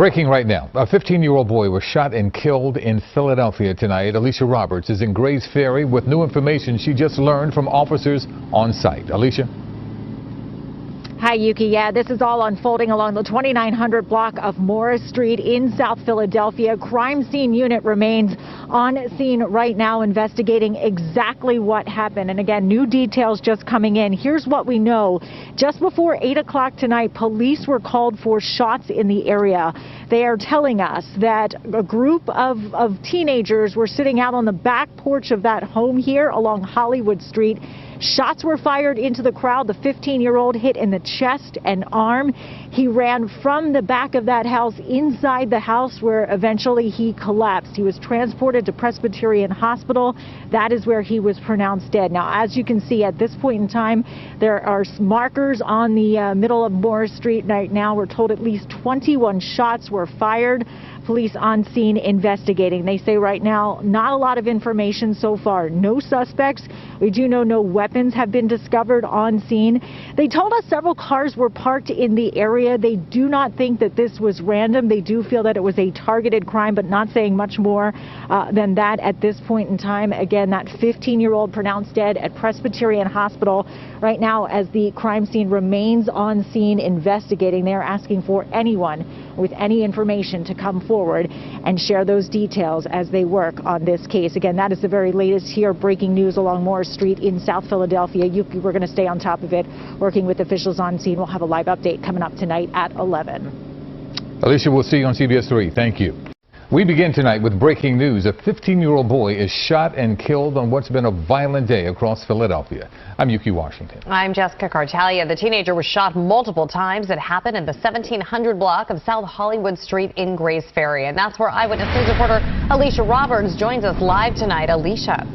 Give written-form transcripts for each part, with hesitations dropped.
Breaking right now. A 15-year-old boy was shot and killed in Philadelphia tonight. Alicia Roberts is in Grays Ferry with new information she just learned from officers on site. Alicia? Hi, Yuki. Yeah, this is all unfolding along the 2900 block of Morris Street in South Philadelphia. Crime scene unit remains on scene right now investigating exactly what happened. And again, new details just coming in. Here's what we know. Just before 8 o'clock tonight, police were called for shots in the area. They are telling us that a group of teenagers were sitting out on the back porch of that home here along Hollywood Street. Shots were fired into the crowd. The 15-year-old hit in the chest and arm. He ran from the back of that house inside the house where eventually he collapsed. He was transported to Presbyterian Hospital. That is where he was pronounced dead. Now, as you can see at this point in time, there are markers on the middle of Morris Street right now. We're told at least 21 shots were fired. Police on scene investigating. They say right now, not a lot of information so far. No suspects. We do know no weapons have been discovered on scene. They told us several cars were parked in the area. They do not think that this was random. They do feel that it was a targeted crime, but not saying much more than that at this point in time. Again, that 15-year-old pronounced dead at Presbyterian Hospital right now as the crime scene remains on scene investigating. They're asking for anyone with any information to come forward and share those details as they work on this case. Again, that is the very latest here, breaking news along Morris Street in South Philadelphia. We're going to stay on top of it, working with officials on scene. We'll have a live update coming up tonight at 11. Alicia, we'll see you on CBS 3. Thank you. We begin tonight with breaking news. A 15-year-old boy is shot and killed on what's been a violent day across Philadelphia. I'm Yuki Washington. I'm Jessica Cartalia. The teenager was shot multiple times. It happened in the 1700 block of South Hollywood Street in Grays Ferry. And that's where Eyewitness News reporter Alicia Roberts joins us live tonight. Alicia.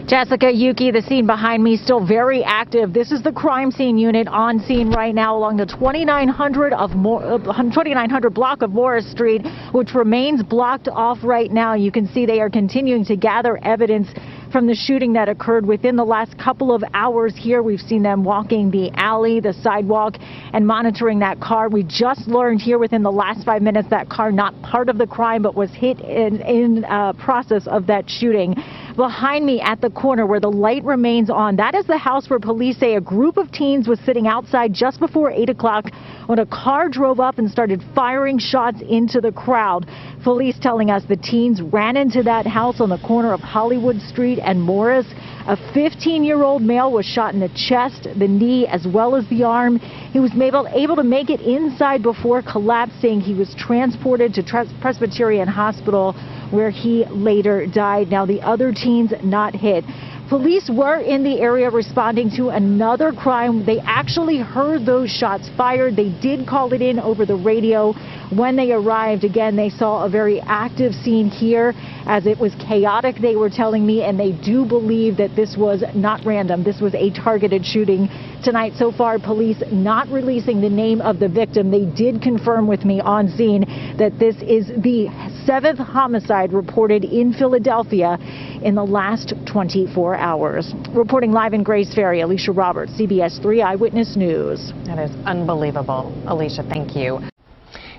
Jessica, Yuki, the scene behind me still very active. This is the crime scene unit on scene right now along the 2900 block of Morris Street, which remains blocked off right now. You can see they are continuing to gather evidence from the shooting that occurred within the last couple of hours here. We've seen them walking the alley, the sidewalk, and monitoring that car. We just learned here within the last 5 minutes that car not part of the crime, but was hit in process of that shooting. Behind me at the corner where the light remains on, that is the house where police say a group of teens was sitting outside just before 8 o'clock when a car drove up and started firing shots into the crowd. Police telling us the teens ran into that house on the corner of Hollywood Street and Morris. A 15-year-old male was shot in the chest, the knee, as well as the arm. He was able to make it inside before collapsing. He was transported to Presbyterian Hospital, where he later died. Now, the other teens not hit. Police were in the area responding to another crime. They actually heard those shots fired. They did call it in over the radio. When they arrived, again, they saw a very active scene here as it was chaotic, they were telling me, and they do believe that this was not random. This was a targeted shooting tonight. So far, police not releasing the name of the victim. They did confirm with me on scene that this is the 7th homicide reported in Philadelphia in the last 24 hours. Reporting live in Grays Ferry, Alicia Roberts, CBS 3 Eyewitness News. That is unbelievable. Alicia, thank you.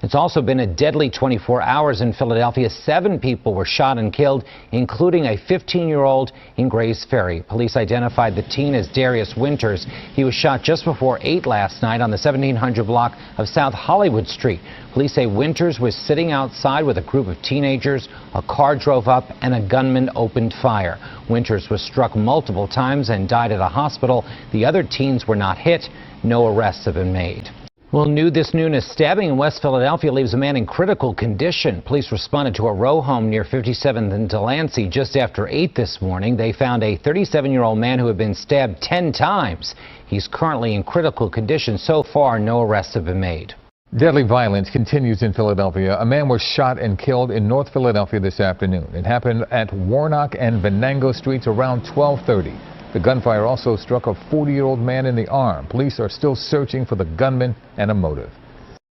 It's also been a deadly 24 hours in Philadelphia. 7 people were shot and killed, including a 15-year-old in Grays Ferry. Police identified the teen as Darius Winters. He was shot just before 8 last night on the 1700 block of South Hollywood Street. Police say Winters was sitting outside with a group of teenagers. A car drove up and a gunman opened fire. Winters was struck multiple times and died at a hospital. The other teens were not hit. No arrests have been made. Well, this noon, a stabbing in West Philadelphia leaves a man in critical condition. Police responded to a row home near 57th and Delancey just after 8 this morning. They found a 37-year-old man who had been stabbed 10 times. He's currently in critical condition. So far, no arrests have been made. Deadly violence continues in Philadelphia. A man was shot and killed in North Philadelphia this afternoon. It happened at Warnock and Venango Streets around 12:30. The gunfire also struck a 40-year-old man in the arm. Police are still searching for the gunman and a motive.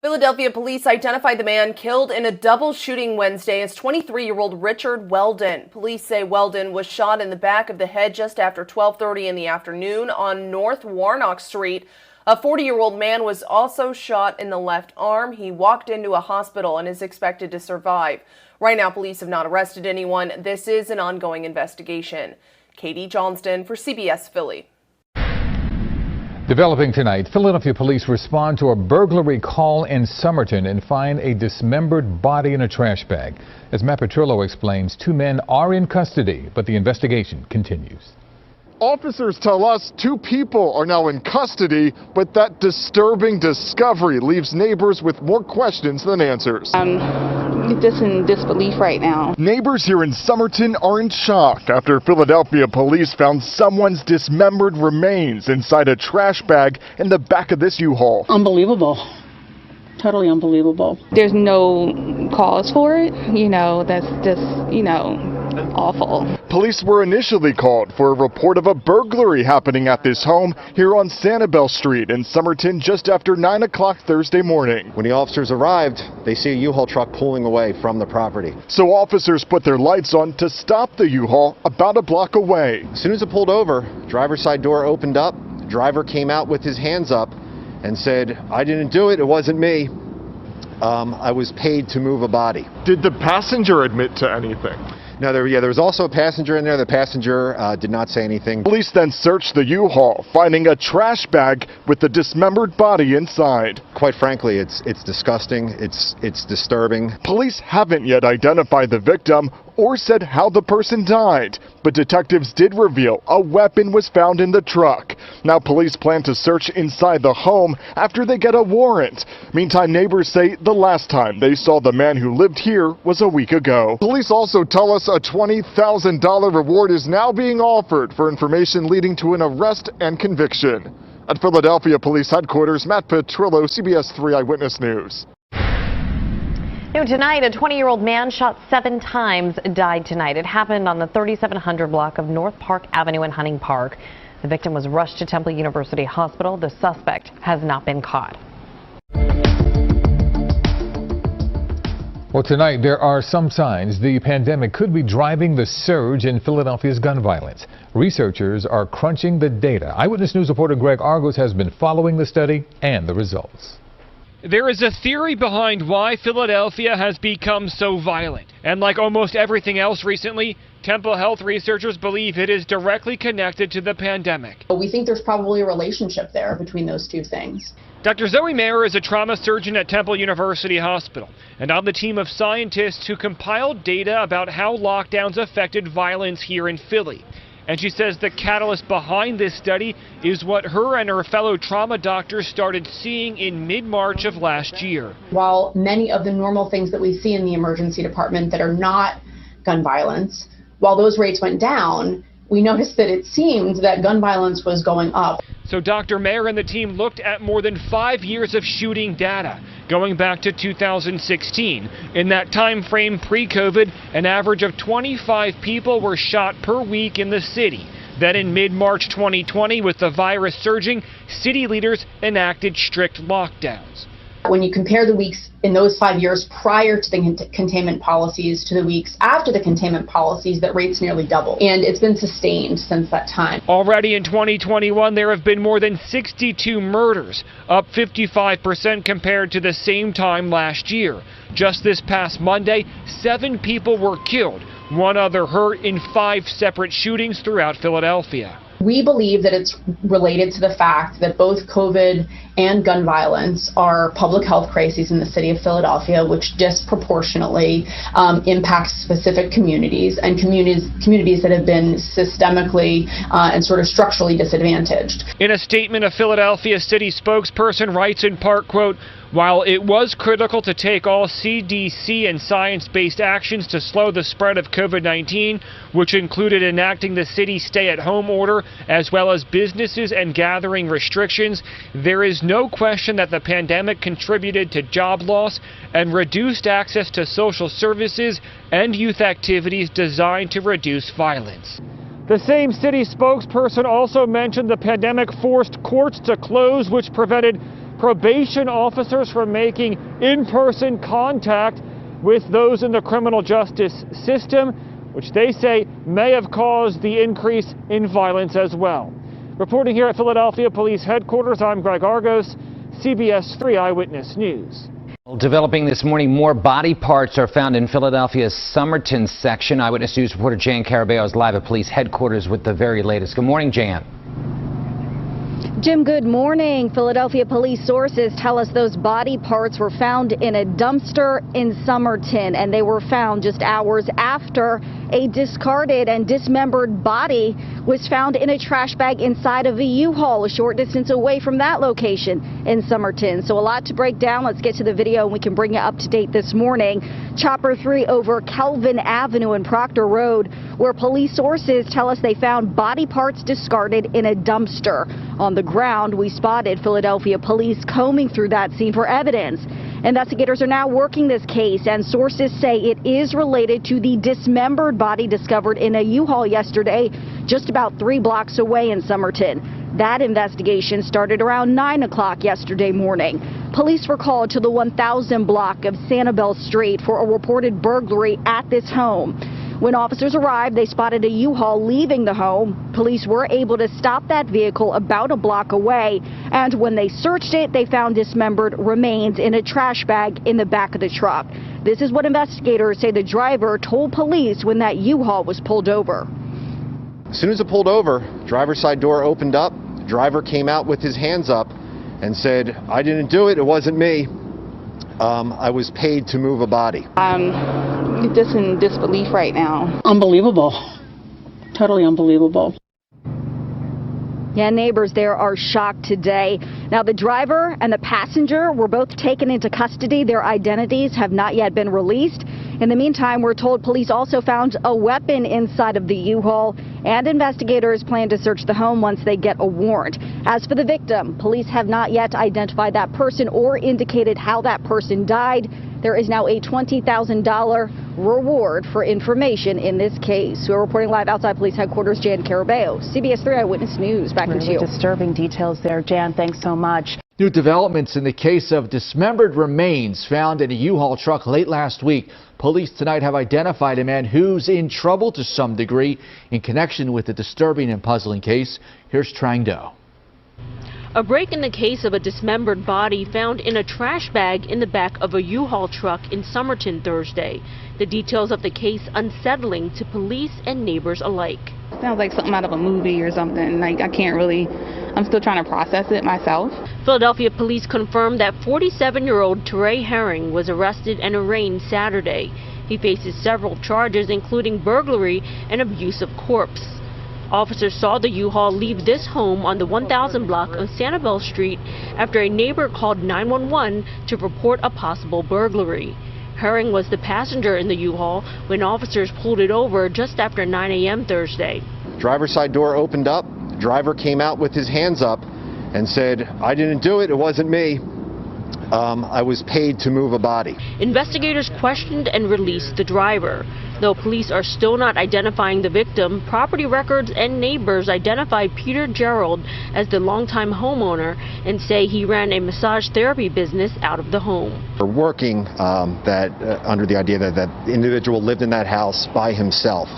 Philadelphia police identified the man killed in a double shooting Wednesday as 23-year-old Richard Weldon. Police say Weldon was shot in the back of the head just after 12:30 in the afternoon on North Warnock Street. A 40-year-old man was also shot in the left arm. He walked into a hospital and is expected to survive. Right now, police have not arrested anyone. This is an ongoing investigation. Katie Johnston for CBS Philly. Developing tonight, Philadelphia police respond to a burglary call in Somerton and find a dismembered body in a trash bag. As Matt Petrillo explains, 2 men are in custody, but the investigation continues. Officers tell us 2 people are now in custody, but that disturbing discovery leaves neighbors with more questions than answers. Just in disbelief right now. Neighbors here in Somerton are in shock after Philadelphia police found someone's dismembered remains inside a trash bag in the back of this U-Haul. Unbelievable. Totally unbelievable. There's no cause for it. That's just, awful. Police were initially called for a report of a burglary happening at this home here on Sanibel Street in Somerton just after 9 o'clock Thursday morning. When the officers arrived, they see a U-Haul truck pulling away from the property. So officers put their lights on to stop the U-Haul about a block away. As soon as it pulled over, driver's side door opened up. The driver came out with his hands up and said, "I didn't do it. It wasn't me. I was paid to move a body." Did the passenger admit to anything? No, there was also a passenger in there. The passenger did not say anything. Police then searched the U-Haul, finding a trash bag with the dismembered body inside. Quite frankly, it's disgusting. It's disturbing. Police haven't yet identified the victim or said how the person died, but detectives did reveal a weapon was found in the truck. Now police plan to search inside the home after they get a warrant. Meantime, neighbors say the last time they saw the man who lived here was a week ago. Police also tell us a $20,000 reward is now being offered for information leading to an arrest and conviction. At Philadelphia Police Headquarters, Matt Petrillo, CBS 3 Eyewitness News. Tonight, a 20-year-old man shot 7 times died tonight. It happened on the 3700 block of North Park Avenue in Hunting Park. The victim was rushed to Temple University Hospital. The suspect has not been caught. Well, tonight there are some signs the pandemic could be driving the surge in Philadelphia's gun violence. Researchers are crunching the data. Eyewitness News reporter Greg Argos has been following the study and the results. There is a theory behind why Philadelphia has become so violent. And like almost everything else recently, Temple Health researchers believe it is directly connected to the pandemic. We think there's probably a relationship there between those 2 things. Dr. Zoe Mayer is a trauma surgeon at Temple University Hospital and on the team of scientists who compiled data about how lockdowns affected violence here in Philly. And she says the catalyst behind this study is what her and her fellow trauma doctors started seeing in mid-March of last year. While many of the normal things that we see in the emergency department that are not gun violence, while those rates went down, we noticed that it seemed that gun violence was going up. So Dr. Mayer and the team looked at more than 5 years of shooting data, going back to 2016. In that time frame pre-COVID, an average of 25 people were shot per week in the city. Then in mid-March 2020, with the virus surging, city leaders enacted strict lockdowns. When you compare the weeks in those 5 years prior to the containment policies to the weeks after the containment policies, that rate's nearly double. And it's been sustained since that time. Already in 2021, there have been more than 62 murders, up 55% compared to the same time last year. Just this past Monday, 7 people were killed, 1 other hurt in 5 separate shootings throughout Philadelphia. We believe that it's related to the fact that both COVID and gun violence are public health crises in the city of Philadelphia, which disproportionately impacts specific communities and communities that have been systemically and sort of structurally disadvantaged. In a statement, a Philadelphia city spokesperson writes in part, quote, "While it was critical to take all CDC and science-based actions to slow the spread of COVID-19, which included enacting the city stay-at-home order, as well as businesses and gathering restrictions, there is no question that the pandemic contributed to job loss and reduced access to social services and youth activities designed to reduce violence." The same city spokesperson also mentioned the pandemic forced courts to close, which prevented probation officers from making in-person contact with those in the criminal justice system, which they say may have caused the increase in violence as well. Reporting here at Philadelphia Police Headquarters, I'm Greg Argos, CBS 3 Eyewitness News. Developing this morning, more body parts are found in Philadelphia's Somerton section. Eyewitness News reporter Jan Carabeo is live at police headquarters with the very latest. Good morning, Jan. Jim, good morning. Philadelphia police sources tell us those body parts were found in a dumpster in Somerton, and they were found just hours after a discarded and dismembered body was found in a trash bag inside of a U-Haul a short distance away from that location in Somerton. So a lot to break down. Let's get to the video and we can bring you up to date this morning. Chopper 3 over Kelvin Avenue and Proctor Road, where police sources tell us they found body parts discarded in a dumpster. On the ground, we spotted Philadelphia police combing through that scene for evidence. Investigators are now working this case, and sources say it is related to the dismembered body discovered in a U-Haul yesterday, just about 3 blocks away in Somerton. That investigation started around 9 o'clock yesterday morning. Police were called to the 1000 block of Sanibel Street for a reported burglary at this home. When officers arrived, they spotted a U-Haul leaving the home. Police were able to stop that vehicle about a block away, and when they searched it, they found dismembered remains in a trash bag in the back of the truck. This is what investigators say the driver told police when that U-Haul was pulled over. As soon as it pulled over, driver's side door opened up. The driver came out with his hands up and said, "I didn't do it. It wasn't me. I was paid to move a body." I'm just in disbelief right now. Unbelievable. Totally unbelievable. Yeah, neighbors there are shocked today. Now, the driver and the passenger were both taken into custody. Their identities have not yet been released. In the meantime, we're told police also found a weapon inside of the U-Haul, and investigators plan to search the home once they get a warrant. As for the victim, police have not yet identified that person or indicated how that person died. There is now a $20,000 reward for information in this case. We're reporting live outside police headquarters, Jan Carabeo, CBS 3 Eyewitness News. Back to you. Disturbing details there, Jan. Thanks so much. New developments in the case of dismembered remains found in a U-Haul truck late last week. Police tonight have identified a man who's in trouble to some degree in connection with the disturbing and puzzling case. Here's Trang Do. A break in the case of a dismembered body found in a trash bag in the back of a U-Haul truck in Somerton Thursday. The details of the case unsettling to police and neighbors alike. Sounds like something out of a movie or something. Like, I'm still trying to process it myself. Philadelphia police confirmed that 47-year-old Trey Herring was arrested and arraigned Saturday. He faces several charges, including burglary and abuse of corpse. Officers saw the U-Haul leave this home on the 1000 block of Sanibel Street after a neighbor called 911 to report a possible burglary. Herring was the passenger in the U-Haul when officers pulled it over just after 9 a.m. Thursday. Driver's side door opened up. The driver came out with his hands up and said, "I didn't do it. It wasn't me. I was paid to move a body." Investigators questioned and released the driver. Though police are still not identifying the victim, property records and neighbors identified Peter Gerald as the longtime homeowner and say he ran a massage therapy business out of the home. We're working under the idea that that individual lived in that house by himself.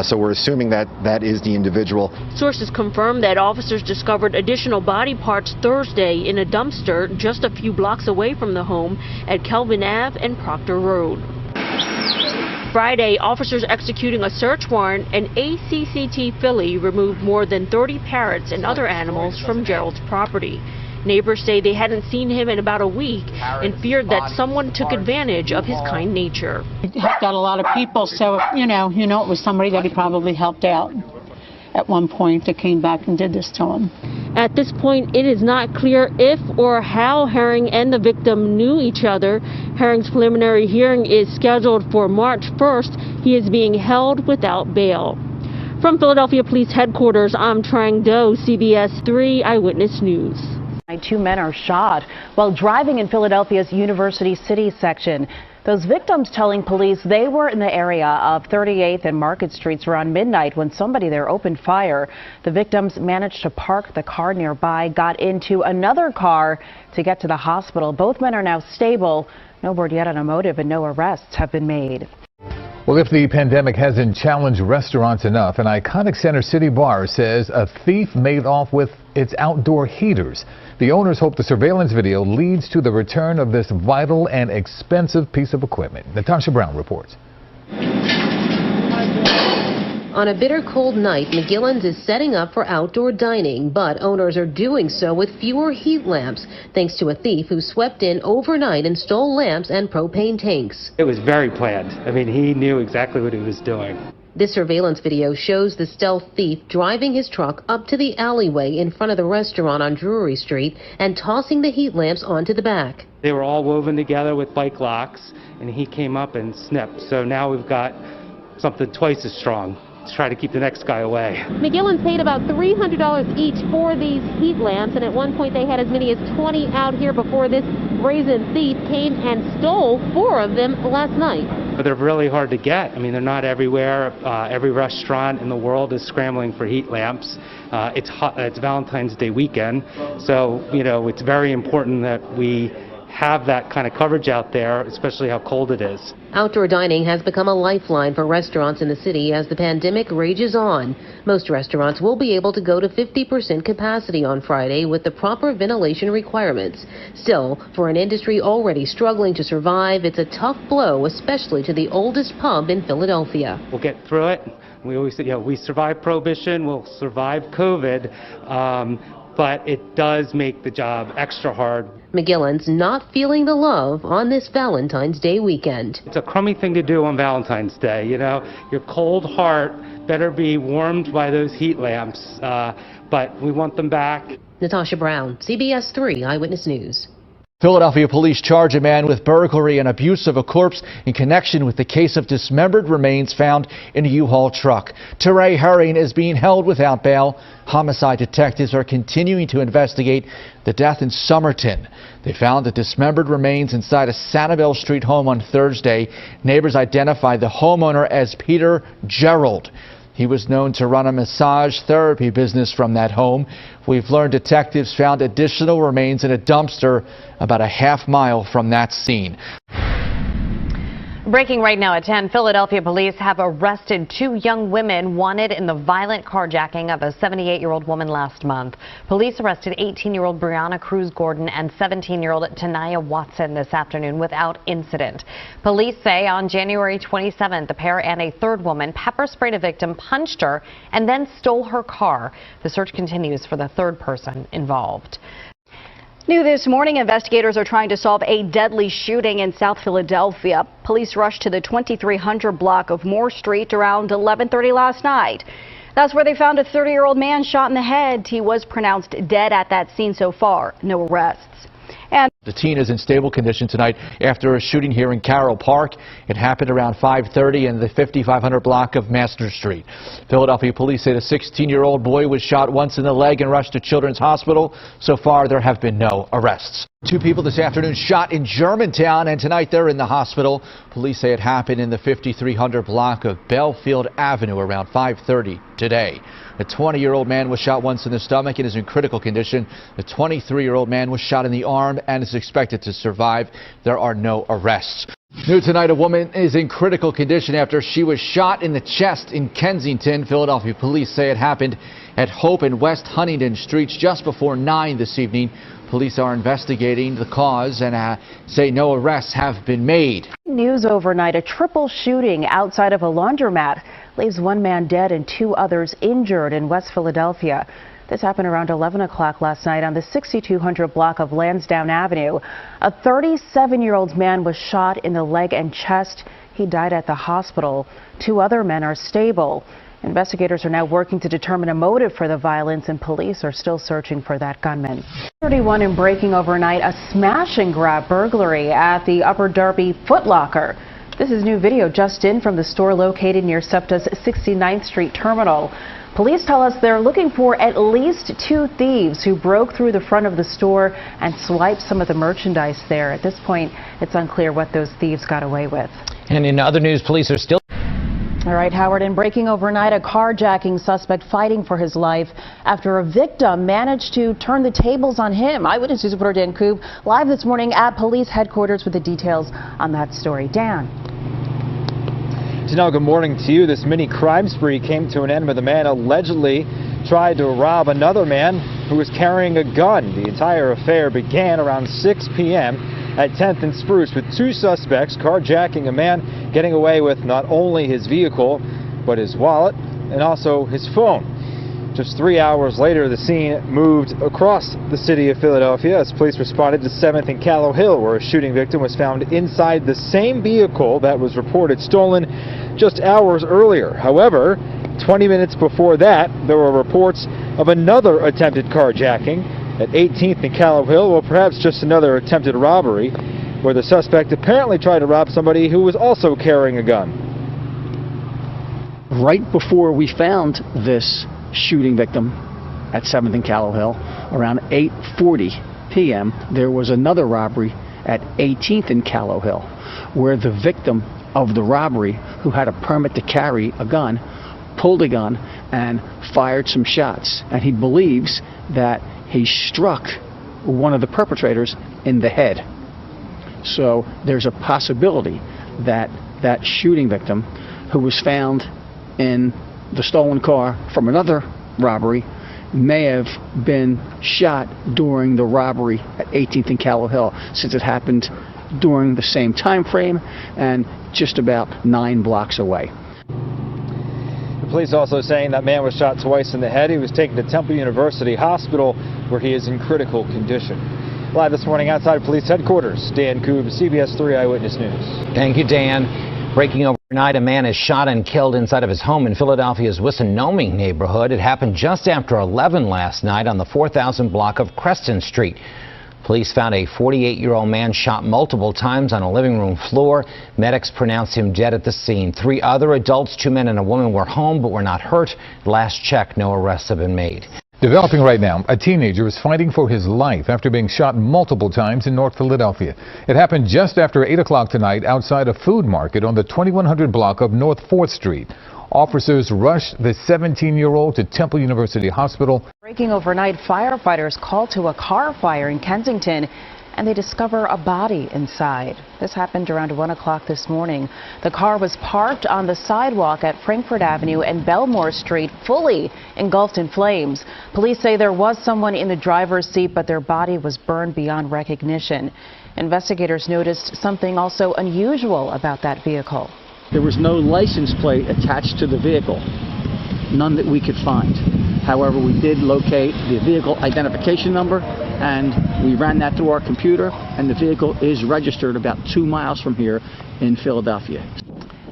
So we're assuming that that is the individual. Sources confirm that officers discovered additional body parts Thursday in a dumpster just a few blocks away from the home at Kelvin Ave and Proctor Road. Friday, officers executing a search warrant and ACCT Philly removed more than 30 parrots and other animals from Gerald's property. Neighbors say they hadn't seen him in about a week and feared that someone took advantage of his kind nature. He helped out a lot of people, so, you know, it was somebody that he probably helped out at one point that came back and did this to him. At this point, it is not clear if or how Herring and the victim knew each other. Herring's preliminary hearing is scheduled for March 1st. He is being held without bail. From Philadelphia Police Headquarters, I'm Trang Do, CBS 3 Eyewitness News. 2 men are shot while driving in Philadelphia's University City section. Those victims telling police they were in the area of 38th and Market Streets around midnight when somebody there opened fire. The victims managed to park the car nearby, got into another car to get to the hospital. Both men are now stable. No word yet on a motive and no arrests have been made. Well, if the pandemic hasn't challenged restaurants enough, an iconic Center City bar says a thief made off with its outdoor heaters. The owners hope the surveillance video leads to the return of this vital and expensive piece of equipment. Natasha Brown reports. On a bitter cold night, McGillen's is setting up for outdoor dining, but owners are doing so with fewer heat lamps, thanks to a thief who swept in overnight and stole lamps and propane tanks. It was very planned. I mean, he knew exactly what he was doing. This surveillance video shows the stealth thief driving his truck up to the alleyway in front of the restaurant on Drury Street and tossing the heat lamps onto the back. They were all woven together with bike locks, and he came up and snipped. So now we've got something twice as strong to try to keep the next guy away. McGillen's paid about $300 each for these heat lamps, and at one point they had as many as 20 out here before this brazen thief came and stole 4 of them last night. But they're really hard to get. I mean, they're not everywhere. Every restaurant in the world is scrambling for heat lamps. It's Valentine's Day weekend, so it's very important that we have that kind of coverage out there, especially how cold it is. Outdoor dining has become a lifeline for restaurants in the city as the pandemic rages on. Most restaurants will be able to go to 50% capacity on Friday with the proper ventilation requirements. Still, for an industry already struggling to survive, it's a tough blow, especially to the oldest pub in Philadelphia. We'll get through it. We always say, we survived Prohibition, we'll survive COVID, but it does make the job extra hard. McGillen's not feeling the love on this Valentine's Day weekend. It's a crummy thing to do on Valentine's Day, Your cold heart better be warmed by those heat lamps, but we want them back. Natasha Brown, CBS 3 Eyewitness News. Philadelphia police charge a man with burglary and abuse of a corpse in connection with the case of dismembered remains found in a U-Haul truck. Teray Herring is being held without bail. Homicide detectives are continuing to investigate the death in Somerton. They found the dismembered remains inside a Sanibel Street home on Thursday. Neighbors identified the homeowner as Peter Gerald. He was known to run a massage therapy business from that home. We've learned detectives found additional remains in a dumpster about a half-mile from that scene. Breaking right now at 10, Philadelphia police have arrested 2 young women wanted in the violent carjacking of a 78-year-old woman last month. Police arrested 18-year-old Brianna Cruz Gordon and 17-year-old Tanaya Watson this afternoon without incident. Police say on January 27th, the pair and a third woman pepper-sprayed a victim, punched her, and then stole her car. The search continues for the third person involved. New this morning, investigators are trying to solve a deadly shooting in South Philadelphia. Police rushed to the 2300 block of Moore Street around 11:30 last night. That's where they found a 30-year-old man shot in the head. He was pronounced dead at that scene so far. No arrests. And the teen is in stable condition tonight after a shooting here in Carroll Park. It happened around 5:30 in the 5500 block of Master Street. Philadelphia police say the 16-year-old boy was shot once in the leg and rushed to Children's Hospital. So far, there have been no arrests. 2 people this afternoon shot in Germantown, and tonight they're in the hospital. Police say it happened in the 5300 block of Belfield Avenue around 5:30 today. A 20-year-old man was shot once in the stomach and is in critical condition. The 23-year-old man was shot in the arm and is expected to survive. There are no arrests. New tonight, a woman is in critical condition after she was shot in the chest in Kensington. Philadelphia police say it happened at Hope and West Huntington Streets just before 9 this evening. Police are investigating the cause and say no arrests have been made. News overnight, a triple shooting outside of a laundromat leaves 1 man dead and 2 others injured in West Philadelphia. This happened around 11 o'clock last night on the 6200 block of Lansdowne Avenue. A 37-year-old man was shot in the leg and chest. He died at the hospital. 2 other men are stable. Investigators are now working to determine a motive for the violence, and police are still searching for that gunman. 31 in breaking overnight, a smash and grab burglary at the Upper Darby Foot Locker. This is new video just in from the store located near SEPTA's 69th Street terminal. Police tell us they're looking for at least 2 thieves who broke through the front of the store and swiped some of the merchandise there. At this point, it's unclear what those thieves got away with. And in other news, police are still... All right, Howard, in breaking overnight, a carjacking suspect fighting for his life after a victim managed to turn the tables on him. Eyewitness News reporter Dan Koob live this morning at police headquarters with the details on that story. Dan. Janelle, good morning to you. This mini crime spree came to an end when the man allegedly tried to rob another man who was carrying a gun. The entire affair began around 6 p.m. at 10th and Spruce with two suspects carjacking a man, getting away with not only his vehicle, but his wallet and also his phone. Just 3 hours later, the scene moved across the city of Philadelphia as police responded to 7th and Callow Hill, where a shooting victim was found inside the same vehicle that was reported stolen just hours earlier. However, 20 minutes before that, there were reports of another attempted carjacking at 18th and Callow Hill, or perhaps just another attempted robbery, where the suspect apparently tried to rob somebody who was also carrying a gun. Right before we found this shooting victim at 7th and Callow Hill, around 8:40 p.m., there was another robbery at 18th and Callow Hill, where the victim of the robbery, who had a permit to carry a gun, pulled a gun and fired some shots. And he believes that he struck one of the perpetrators in the head. So there's a possibility that that shooting victim, who was found in the stolen car from another robbery, may have been shot during the robbery at 18th and Callow Hill, since it happened during the same time frame and just about 9 blocks away. The police also saying that man was shot twice in the head. He was taken to Temple University Hospital, where he is in critical condition. Live this morning outside police headquarters, Dan Koob, CBS 3 Eyewitness News. Thank you, Dan. Breaking overnight, a man is shot and killed inside of his home in Philadelphia's Wissinoming neighborhood. It happened just after 11 last night on the 4000 block of Creston Street. Police found a 48-year-old man shot multiple times on a living room floor. Medics pronounced him dead at the scene. 3 other adults, 2 men and a woman, were home but were not hurt. Last check, no arrests have been made. Developing right now, a teenager is fighting for his life after being shot multiple times in North Philadelphia. It happened just after 8 o'clock tonight outside a food market on the 2100 block of North 4th Street. Officers rushed the 17-year-old to Temple University Hospital. Breaking overnight, firefighters called to a car fire in Kensington, and they discover a body inside. This happened around 1 o'clock this morning. The car was parked on the sidewalk at Frankfort Avenue and Belmore Street, fully engulfed in flames. Police say there was someone in the driver's seat, but their body was burned beyond recognition. Investigators noticed something also unusual about that vehicle. There was no license plate attached to the vehicle, none that we could find. However, we did locate the vehicle identification number, and we ran that through our computer, and the vehicle is registered about 2 miles from here in Philadelphia.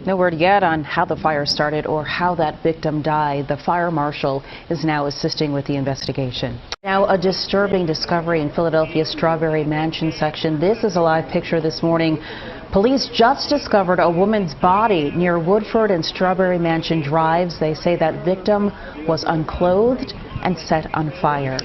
No word yet on how the fire started or how that victim died. The fire marshal is now assisting with the investigation. Now, a disturbing discovery in Philadelphia's Strawberry Mansion section. This is a live picture this morning. Police just discovered a woman's body near Woodford and Strawberry Mansion drives. They say that victim was unclothed and set on fire.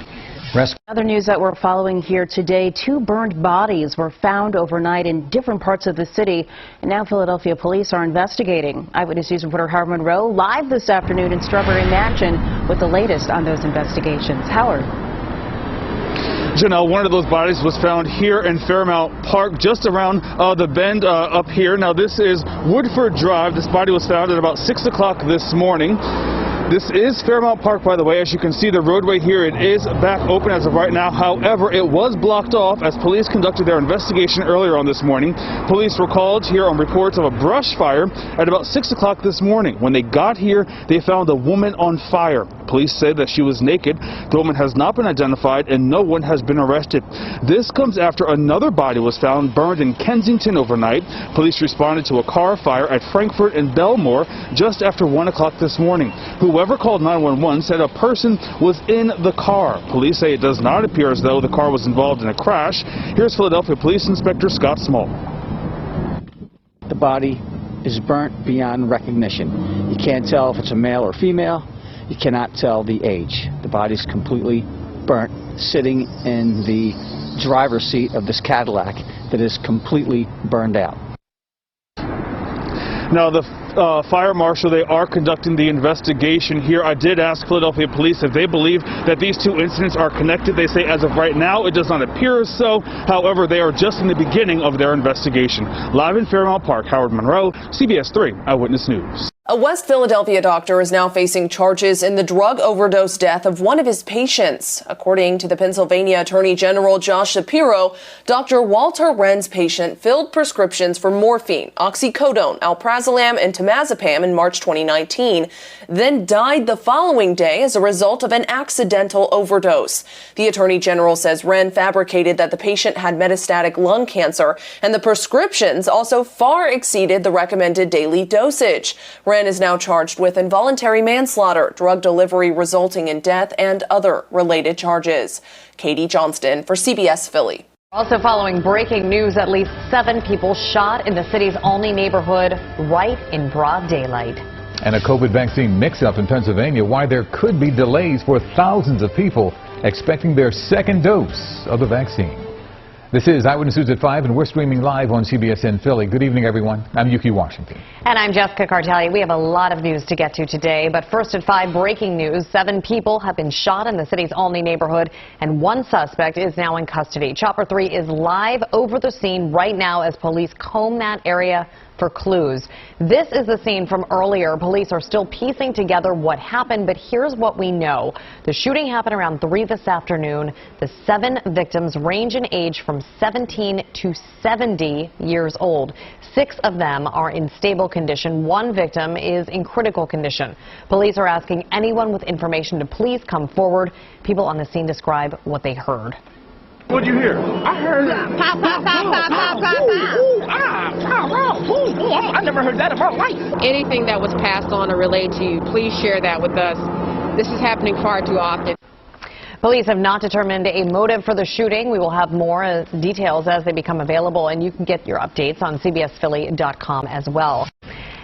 Other news that we're following here today, 2 burned bodies were found overnight in different parts of the city, and now Philadelphia police are investigating. Eyewitness News reporter Howard Monroe live this afternoon in Strawberry Mansion with the latest on those investigations. Howard. Janelle, one of those bodies was found here in Fairmount Park, just around the bend up here. Now, this is Woodford Drive. This body was found at about 6 o'clock this morning. This is Fairmount Park, by the way. As you can see, the roadway here, it is back open as of right now. However, it was blocked off as police conducted their investigation earlier on this morning. Police were called here on reports of a brush fire at about 6 o'clock this morning. When they got here, they found a woman on fire. Police say that she was naked. The woman has not been identified and no one has been arrested. This comes after another body was found burned in Kensington overnight. Police responded to a car fire at Frankfort and Belmore just after 1 o'clock this morning. Whoever called 911 said a person was in the car. Police say it does not appear as though the car was involved in a crash. Here's Philadelphia Police Inspector Scott Small. The body is burnt beyond recognition. You can't tell if it's a male or female. You cannot tell the age. The body's completely burnt, sitting in the driver's seat of this Cadillac that is completely burned out. Now, fire marshal. They are conducting the investigation here. I did ask Philadelphia police if they believe that these two incidents are connected. They say as of right now, it does not appear as so. However, they are just in the beginning of their investigation. Live in Fairmount Park, Howard Monroe, CBS 3 Eyewitness News. A West Philadelphia doctor is now facing charges in the drug overdose death of one of his patients. According to the Pennsylvania Attorney General Josh Shapiro, Dr. Walter Wren's patient filled prescriptions for morphine, oxycodone, alprazolam, and temazepam in March 2019, then died the following day as a result of an accidental overdose. The Attorney General says Wren fabricated that the patient had metastatic lung cancer, and the prescriptions also far exceeded the recommended daily dosage. Wren is now charged with involuntary manslaughter, drug delivery resulting in death, and other related charges. Katie Johnston for CBS Philly. Also following breaking news, at least 7 people shot in the city's Olney neighborhood right in broad daylight. And a COVID vaccine mix-up in Pennsylvania, why there could be delays for thousands of people expecting their second dose of the vaccine. This is Eyewitness News at 5, and we're streaming live on CBSN Philly. Good evening, everyone. I'm Yuki Washington. And I'm Jessica Cartelli. We have a lot of news to get to today, but first at 5, breaking news. 7 people have been shot in the city's Olney neighborhood, and 1 suspect is now in custody. Chopper 3 is live over the scene right now as police comb that area for clues. This is the scene from earlier. Police are still piecing together what happened, but here's what we know. The shooting happened around 3 this afternoon. The 7 victims range in age from 17 to 70 years old. 6 of them are in stable condition. 1 victim is in critical condition. Police are asking anyone with information to please come forward. People on the scene describe what they heard. What'd you hear? I heard pop, pop, pop, pop, pop, pop, pop. I never heard that in my life. Anything that was passed on or relayed to you, please share that with us. This is happening far too often. Police have not determined a motive for the shooting. We will have more details as they become available, and you can get your updates on cbsphilly.com as well.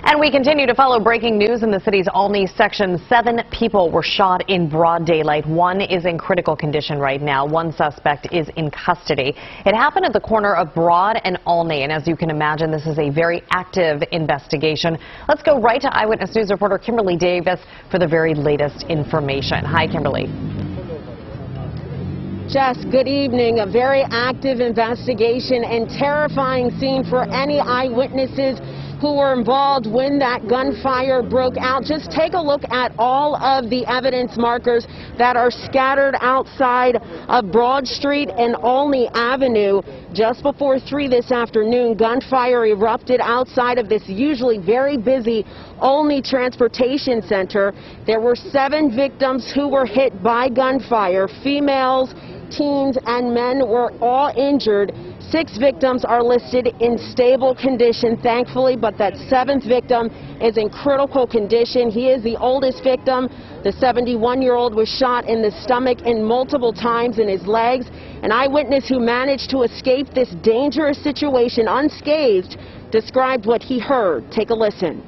And we continue to follow breaking news in the city's Olney section. 7 people were shot in broad daylight. 1 is in critical condition right now. 1 suspect is in custody. It happened at the corner of Broad and Olney, and as you can imagine, this is a very active investigation. Let's go right to Eyewitness News reporter Kimberly Davis for the very latest information. Hi, Kimberly. Jess, good evening. A very active investigation and terrifying scene for any eyewitnesses who were involved when that gunfire broke out. Just take a look at all of the evidence markers that are scattered outside of Broad Street and Olney Avenue. Just before 3 this afternoon, gunfire erupted outside of this usually very busy Olney Transportation Center. There were 7 victims who were hit by gunfire. Females, teens, and men were all injured. 6 victims are listed in stable condition, thankfully, but that 7th victim is in critical condition. He is the oldest victim. The 71-year-old was shot in the stomach and multiple times in his legs. An eyewitness who managed to escape this dangerous situation unscathed described what he heard. Take a listen.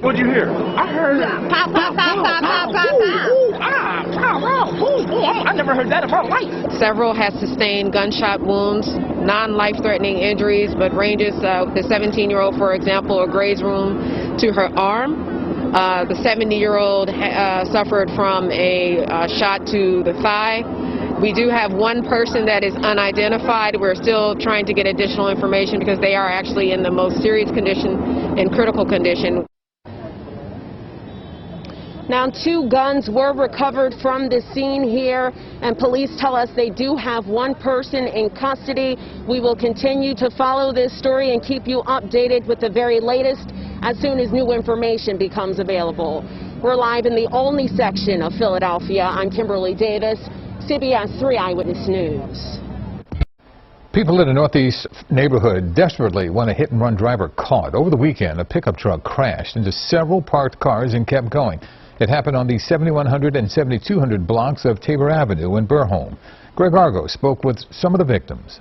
What'd you hear? I heard pop, pop, pop, pop, pop, pop, pop. I never heard that in my life. Several have sustained gunshot wounds, non-life-threatening injuries, but ranges the 17-year-old, for example, a graze wound to her arm. The 70-year-old suffered from a shot to the thigh. We do have 1 person that is unidentified. We're still trying to get additional information because they are actually in the most serious condition and critical condition. Now, 2 guns were recovered from the scene here, and police tell us they do have 1 person in custody. We will continue to follow this story and keep you updated with the very latest as soon as new information becomes available. We're live in the Olney section of Philadelphia. I'm Kimberly Davis, CBS 3 Eyewitness News. People in a northeast neighborhood desperately want a hit-and-run driver caught. Over the weekend, a pickup truck crashed into several parked cars and kept going. It happened on the 7100 and 7200 blocks of Tabor Avenue in Burholme. Greg Argo spoke with some of the victims.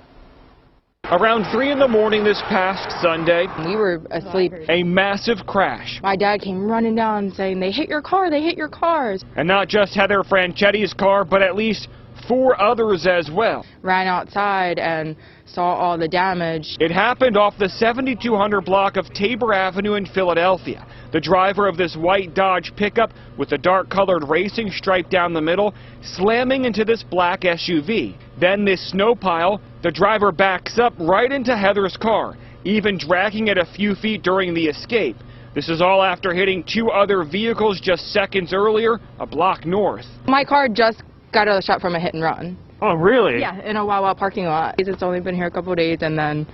Around 3 in the morning this past Sunday, we were asleep. A massive crash. My dad came running down saying, "They hit your car, they hit your cars." And not just Heather Franchetti's car, but at least 4 others as well. Ran outside and saw all the damage. It happened off the 7200 block of Tabor Avenue in Philadelphia. The driver of this white Dodge pickup with a dark-colored racing stripe down the middle slamming into this black SUV. Then this snow pile, the driver backs up right into Heather's car, even dragging it a few feet during the escape. This is all after hitting 2 other vehicles just seconds earlier, a block north. My car just got out of the shop from a hit and run. Oh, really? Yeah, in a Wawa parking lot. It's only been here a couple of days, and then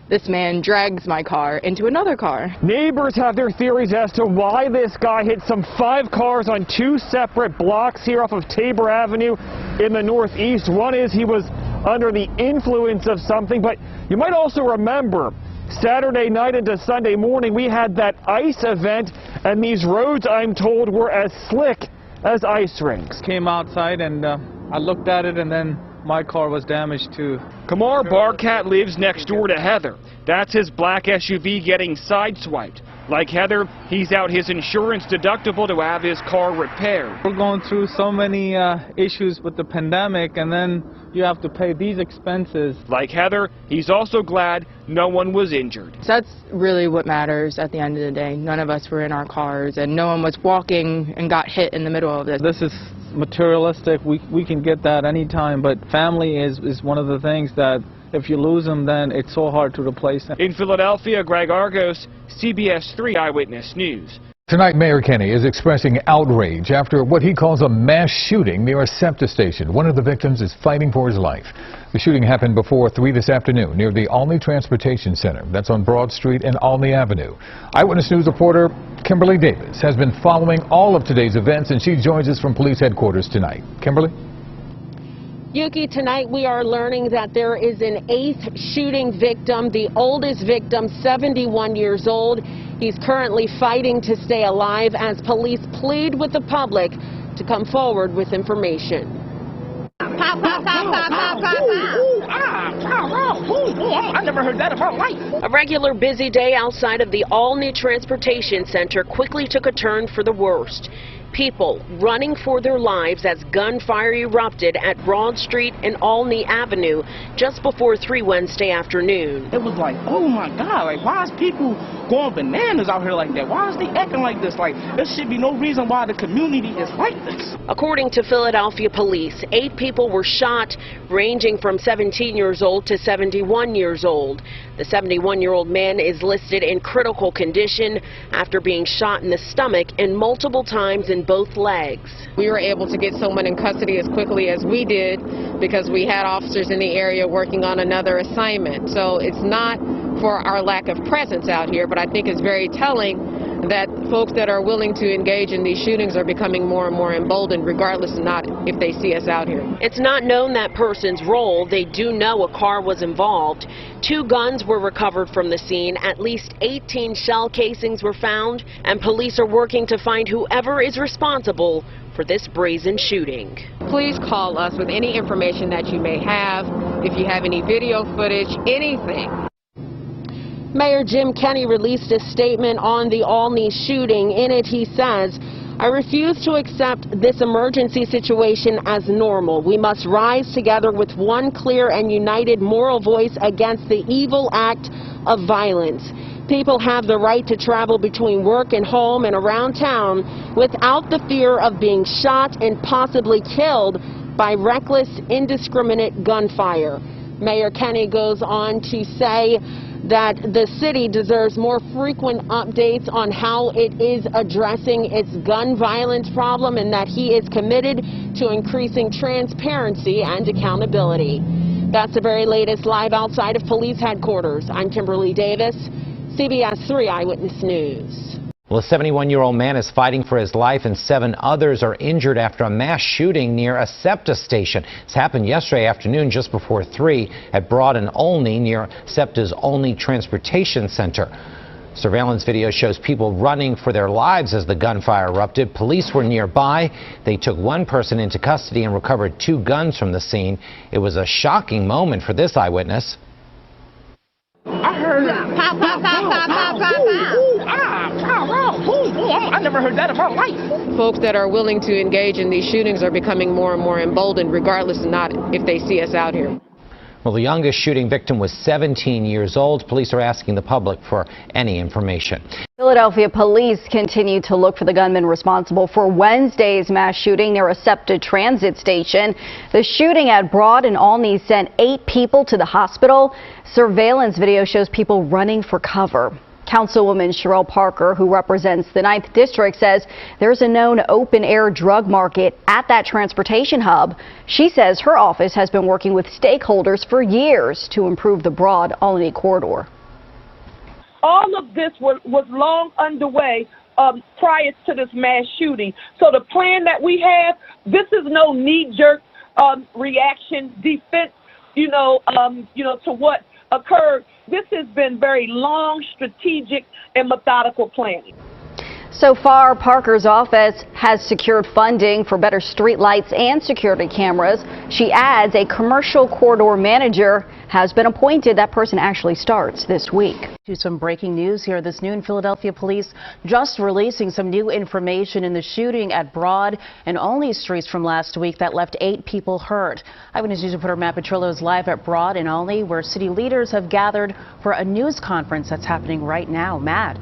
this man drags my car into another car. Neighbors have their theories as to why this guy hit some 5 cars on 2 separate blocks here off of Tabor Avenue in the northeast. One is he was under the influence of something, but you might also remember Saturday night into Sunday morning we had that ice event, and these roads, I'm told, were as slick as ice rinks. Came outside and I looked at it, and then my car was damaged too. Kamar Barkat lives next door to Heather. That's his black SUV getting sideswiped. Like Heather, he's out his insurance deductible to have his car repaired. We're going through so many issues with the pandemic, and then you have to pay these expenses. Like Heather, he's also glad no one was injured. So that's really what matters at the end of the day. None of us were in our cars, and no one was walking and got hit in the middle of this. This is materialistic. We can get that anytime, but family is one of the things that if you lose them, then it's so hard to replace them. In Philadelphia, Greg Argos, CBS 3 Eyewitness News. Tonight, Mayor Kenny is expressing outrage after what he calls a mass shooting near a SEPTA station. One of the victims is fighting for his life. The shooting happened before 3 this afternoon near the Olney Transportation Center. That's on Broad Street and Olney Avenue. Eyewitness News reporter Kimberly Davis has been following all of today's events, and she joins us from police headquarters tonight. Kimberly? Yuki, tonight we are learning that there is an 8th shooting victim, the oldest victim, 71 years old. He's currently fighting to stay alive as police plead with the public to come forward with information. I never heard that in my life. A regular busy day outside of the Olney Transportation Center quickly took a turn for the worst. People running for their lives as gunfire erupted at Broad Street and Olney Avenue just before 3 Wednesday afternoon. It was like, oh my God, like why is people going bananas out here like that? Why is they acting like this? Like there should be no reason why the community is like this. According to Philadelphia police, 8 people were shot, ranging from 17 years old to 71 years old. The 71-year-old man is listed in critical condition after being shot in the stomach and multiple times in both legs. We were able to get someone in custody as quickly as we did because we had officers in the area working on another assignment. So it's not for our lack of presence out here, but I think it's very telling that folks that are willing to engage in these shootings are becoming more and more emboldened, regardless of not if they see us out here. It's not known that person's role. They do know a car was involved. 2 guns were recovered from the scene. At least 18 shell casings were found, and police are working to find whoever is responsible for this brazen shooting. Please call us with any information that you may have, if you have any video footage, anything. Mayor Jim Kenny released a statement on the Olney shooting. In it, he says, I refuse to accept this emergency situation as normal. We must rise together with one clear and united moral voice against the evil act of violence. People have the right to travel between work and home and around town without the fear of being shot and possibly killed by reckless, indiscriminate gunfire. Mayor Kenny goes on to say that the city deserves more frequent updates on how it is addressing its gun violence problem, and that he is committed to increasing transparency and accountability. That's the very latest live outside of police headquarters. I'm Kimberly Davis, CBS 3 Eyewitness News. Well, a 71-year-old man is fighting for his life, and 7 others are injured after a mass shooting near a SEPTA station. This happened yesterday afternoon just before 3 at Broad and Olney near SEPTA's Olney Transportation Center. Surveillance video shows people running for their lives as the gunfire erupted. Police were nearby. They took 1 person into custody and recovered 2 guns from the scene. It was a shocking moment for this eyewitness. I heard pop, pop, pop, pop, pop, pop, pop. I never heard that in my life. Folks that are willing to engage in these shootings are becoming more and more emboldened, regardless of not if they see us out here. Well, the youngest shooting victim was 17 years old. Police are asking the public for any information. Philadelphia police continue to look for the gunman responsible for Wednesday's mass shooting near a SEPTA transit station. The shooting at Broad and Olney sent 8 people to the hospital. Surveillance video shows people running for cover. Councilwoman Sherelle Parker, who represents the 9th District, says there's a known open-air drug market at that transportation hub. She says her office has been working with stakeholders for years to improve the Broad-Olney corridor. All of this was long underway prior to this mass shooting. So the plan that we have, this is no knee-jerk reaction, defense, to what occurred. This has been very long, strategic, and methodical planning. So far, Parker's office has secured funding for better street lights and security cameras. She adds a commercial corridor manager has been appointed. That person actually starts this week. To some breaking news here this noon. Philadelphia police just releasing some new information in the shooting at Broad and Olney streets from last week that left 8 people hurt. Eyewitness News reporter Matt Petrillo is live at Broad and Olney, where city leaders have gathered for a news conference that's happening right now. Matt.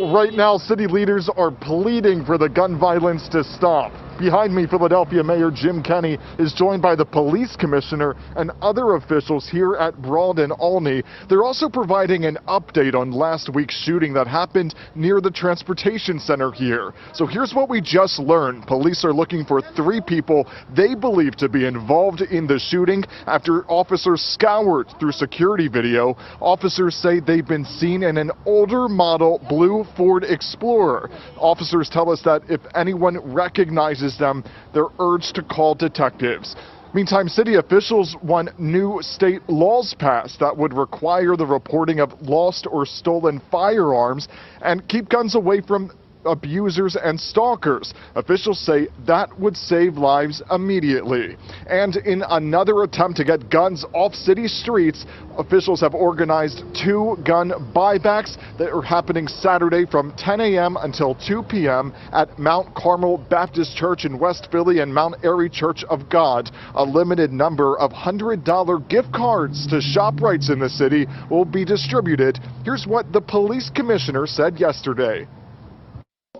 Right now, city leaders are pleading for the gun violence to stop. Behind me, Philadelphia Mayor Jim Kenney is joined by the police commissioner and other officials here at Broad and Olney. They're also providing an update on last week's shooting that happened near the transportation center here. So here's what we just learned. Police are looking for 3 people they believe to be involved in the shooting after officers scoured through security video. Officers say they've been seen in an older model blue Ford Explorer. Officers tell us that if anyone recognizes them, they're urged to call detectives. Meantime, city officials want new state laws passed that would require the reporting of lost or stolen firearms and keep guns away from abusers and stalkers. Officials say that would save lives immediately. And in another attempt to get guns off city streets, officials have organized 2 gun buybacks that are happening Saturday from 10 a.m. until 2 p.m. at Mount Carmel Baptist Church in West Philly and Mount Airy Church of God. A limited number of $100 gift cards to ShopRites in the city will be distributed. Here's what the police commissioner said yesterday.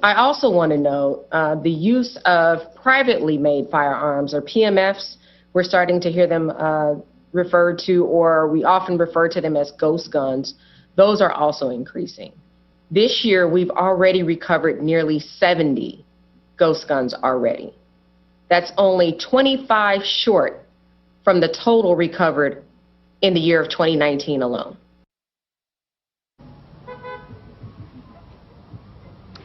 I also want to note the use of privately made firearms, or PMFs. We're starting to hear them referred to, or we often refer to them as ghost guns. Those are also increasing. This year, we've already recovered nearly 70 ghost guns already. That's only 25 short from the total recovered in the year of 2019 alone.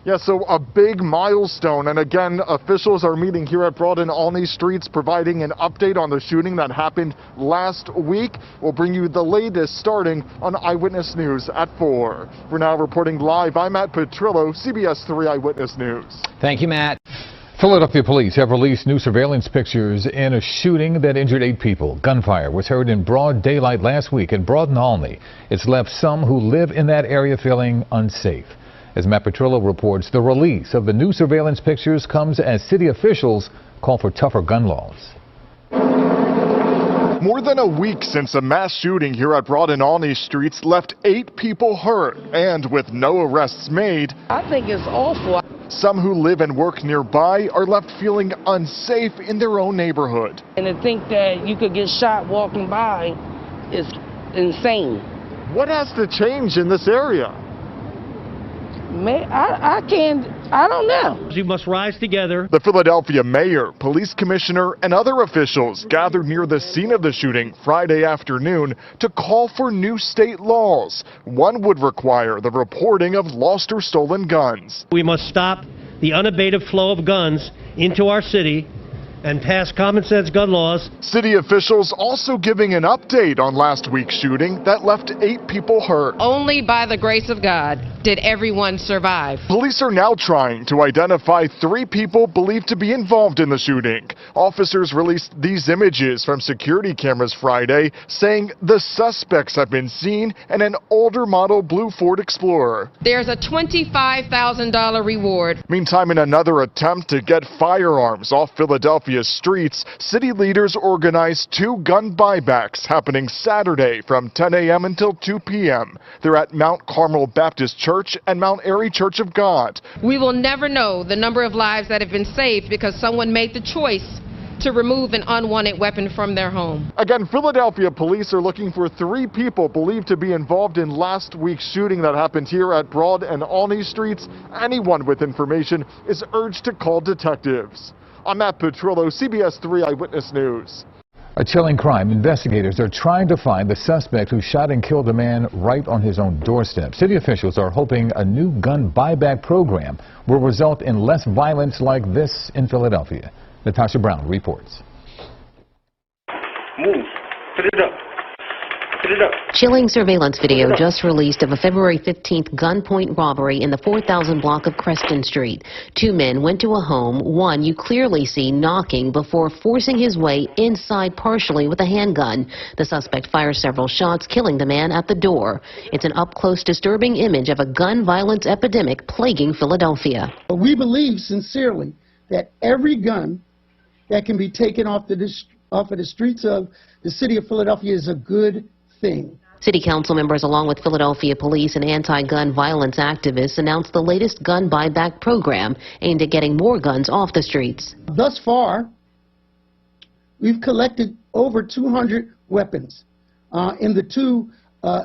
Yeah, so a big milestone, and again, officials are meeting here at Broad and Olney streets, providing an update on the shooting that happened last week. We'll bring you the latest starting on Eyewitness News at 4. We're now reporting live. I'm Matt Petrillo, CBS 3 Eyewitness News. Thank you, Matt. Philadelphia police have released new surveillance pictures in a shooting that injured 8 people. Gunfire was heard in broad daylight last week at Broad and Olney. It's left some who live in that area feeling unsafe. As Matt Petrillo reports, the release of the new surveillance pictures comes as city officials call for tougher gun laws. More than a week since a mass shooting here at Broad and Olney streets left 8 people hurt, and with no arrests made, I think it's awful. Some who live and work nearby are left feeling unsafe in their own neighborhood. And to think that you could get shot walking by is insane. What has to change in this area? I don't know. We must rise together. The Philadelphia mayor, police commissioner, and other officials gathered near the scene of the shooting Friday afternoon to call for new state laws. One would require the reporting of lost or stolen guns. We must stop the unabated flow of guns into our city and pass common sense gun laws. City officials also giving an update on last week's shooting that left 8 people hurt. Only by the grace of God Did everyone survive? Police are now trying to identify 3 people believed to be involved in the shooting. Officers released these images from security cameras Friday, saying the suspects have been seen in an older model blue Ford Explorer. There's a $25,000 reward. Meantime, in another attempt to get firearms off Philadelphia's streets, city leaders organized 2 gun buybacks happening Saturday from 10 a.m. until 2 p.m. They're at Mount Carmel Baptist Church and Mount Airy Church of God. We will never know the number of lives that have been saved because someone made the choice to remove an unwanted weapon from their home. Again, Philadelphia police are looking for 3 people believed to be involved in last week's shooting that happened here at Broad and Olney Streets. Anyone with information is urged to call detectives. I'm Matt Petrillo, CBS 3 Eyewitness News. A chilling crime. Investigators are trying to find the suspect who shot and killed a man right on his own doorstep. City officials are hoping a new gun buyback program will result in less violence like this in Philadelphia. Natasha Brown reports. Move. Put it up. Put it up. Chilling surveillance video just released of a February 15th gunpoint robbery in the 4000 block of Creston Street. 2 men went to a home, one you clearly see knocking before forcing his way inside partially with a handgun. The suspect fires several shots, killing the man at the door. It's an up-close, disturbing image of a gun violence epidemic plaguing Philadelphia. We believe sincerely that every gun that can be taken off of the streets of the city of Philadelphia is a good thing. City council members, along with Philadelphia police and anti-gun violence activists, announced the latest gun buyback program aimed at getting more guns off the streets. Thus far, we've collected over 200 weapons in the 2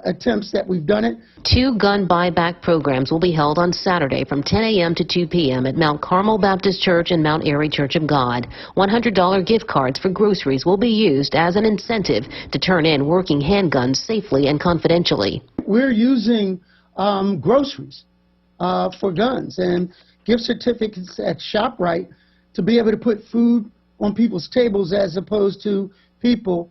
attempts that we've done it. 2 gun buyback programs will be held on Saturday from 10 a.m. to 2 p.m. at Mount Carmel Baptist Church and Mount Airy Church of God. $100 gift cards for groceries will be used as an incentive to turn in working handguns safely and confidentially. We're using groceries for guns and gift certificates at ShopRite to be able to put food on people's tables as opposed to people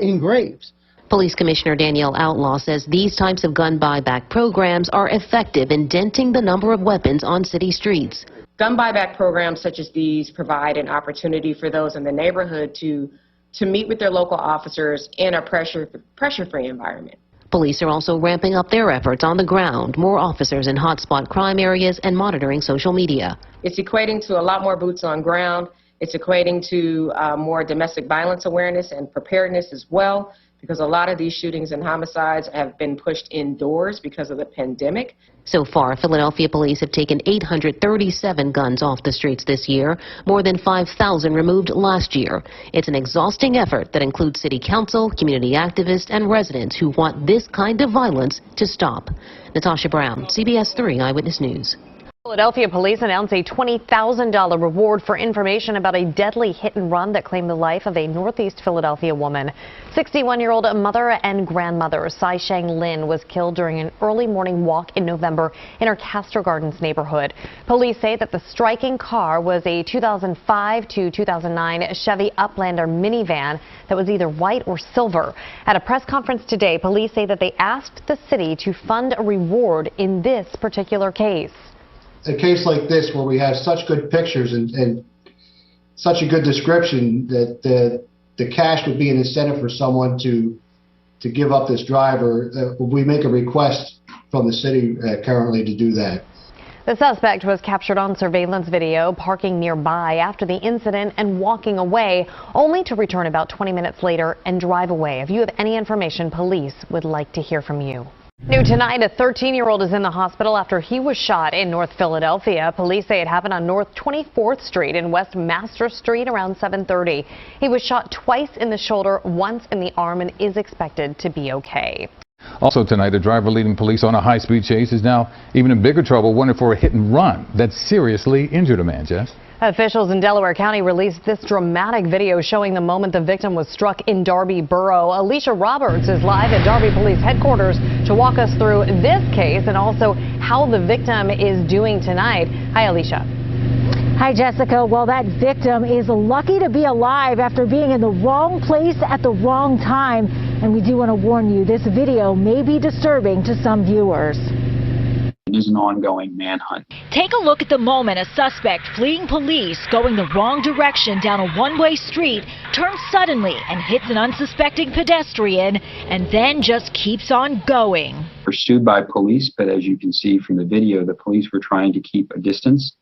in graves. Police Commissioner Danielle Outlaw says these types of gun buyback programs are effective in denting the number of weapons on city streets. Gun buyback programs such as these provide an opportunity for those in the neighborhood to meet with their local officers in a pressure-free environment. Police are also ramping up their efforts on the ground, more officers in hotspot crime areas and monitoring social media. It's equating to a lot more boots on ground. It's equating to more domestic violence awareness and preparedness as well, because a lot of these shootings and homicides have been pushed indoors because of the pandemic. So far, Philadelphia police have taken 837 guns off the streets this year, more than 5,000 removed last year. It's an exhausting effort that includes city council, community activists, and residents who want this kind of violence to stop. Natasha Brown, CBS 3 Eyewitness News. Philadelphia police announced a $20,000 reward for information about a deadly hit-and-run that claimed the life of a Northeast Philadelphia woman. 61-year-old mother and grandmother Sai Shang Lin was killed during an early morning walk in November in her Castro Gardens neighborhood. Police say that the striking car was a 2005 to 2009 Chevy Uplander minivan that was either white or silver. At a press conference today, police say that they asked the city to fund a reward in this particular case. A case like this, where we have such good pictures and such a good description, that the cash would be an incentive for someone to give up this driver, we make a request from the city currently to do that. The suspect was captured on surveillance video parking nearby after the incident and walking away, only to return about 20 minutes later and drive away. If you have any information, police would like to hear from you. New tonight, a 13-year-old is in the hospital after he was shot in North Philadelphia. Police say it happened on North 24th Street and West Master Street around 7:30. He was shot twice in the shoulder, once in the arm, and is expected to be okay. Also tonight, a driver leading police on a high-speed chase is now even in bigger trouble, wanted for a hit-and-run that seriously injured a man, Jess. Officials in Delaware County released this dramatic video showing the moment the victim was struck in Darby Borough. Alicia Roberts is live at Darby Police Headquarters to walk us through this case and also how the victim is doing tonight. Hi, Alicia. Hi, Jessica. Well, that victim is lucky to be alive after being in the wrong place at the wrong time. And we do want to warn you, this video may be disturbing to some viewers. It is an ongoing manhunt. Take a look at the moment a suspect fleeing police, going the wrong direction down a one-way street, turns suddenly and hits an unsuspecting pedestrian, and then just keeps on going. Pursued by police, but as you can see from the video, the police were trying to keep a distance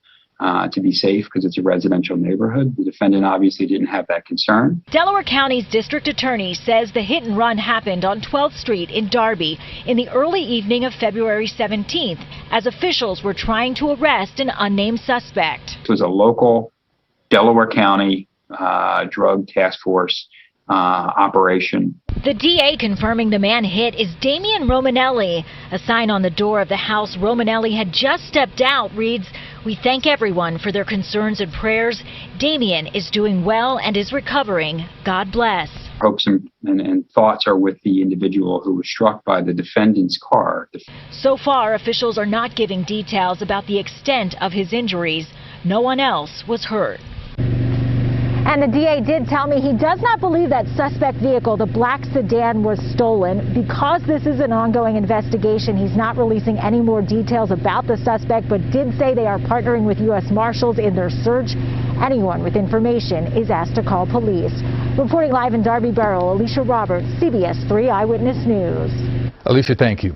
to be safe because it's a residential neighborhood. The defendant obviously didn't have that concern. Delaware County's district attorney says the hit and run happened on 12th Street in Darby in the early evening of February 17th as officials were trying to arrest an unnamed suspect. It was a local Delaware County drug task force operation. The DA confirming the man hit is Damian Romanelli. A sign on the door of the house Romanelli had just stepped out reads, "We thank everyone for their concerns and prayers. Damian is doing well and is recovering. God bless." Hopes and thoughts are with the individual who was struck by the defendant's car. So far, officials are not giving details about the extent of his injuries. No one else was hurt. And the DA did tell me he does not believe that suspect vehicle, the black sedan, was stolen. Because this is an ongoing investigation, he's not releasing any more details about the suspect, but did say they are partnering with U.S. Marshals in their search. Anyone with information is asked to call police. Reporting live in Darby Borough, Alicia Roberts, CBS 3 Eyewitness News. Alicia, thank you.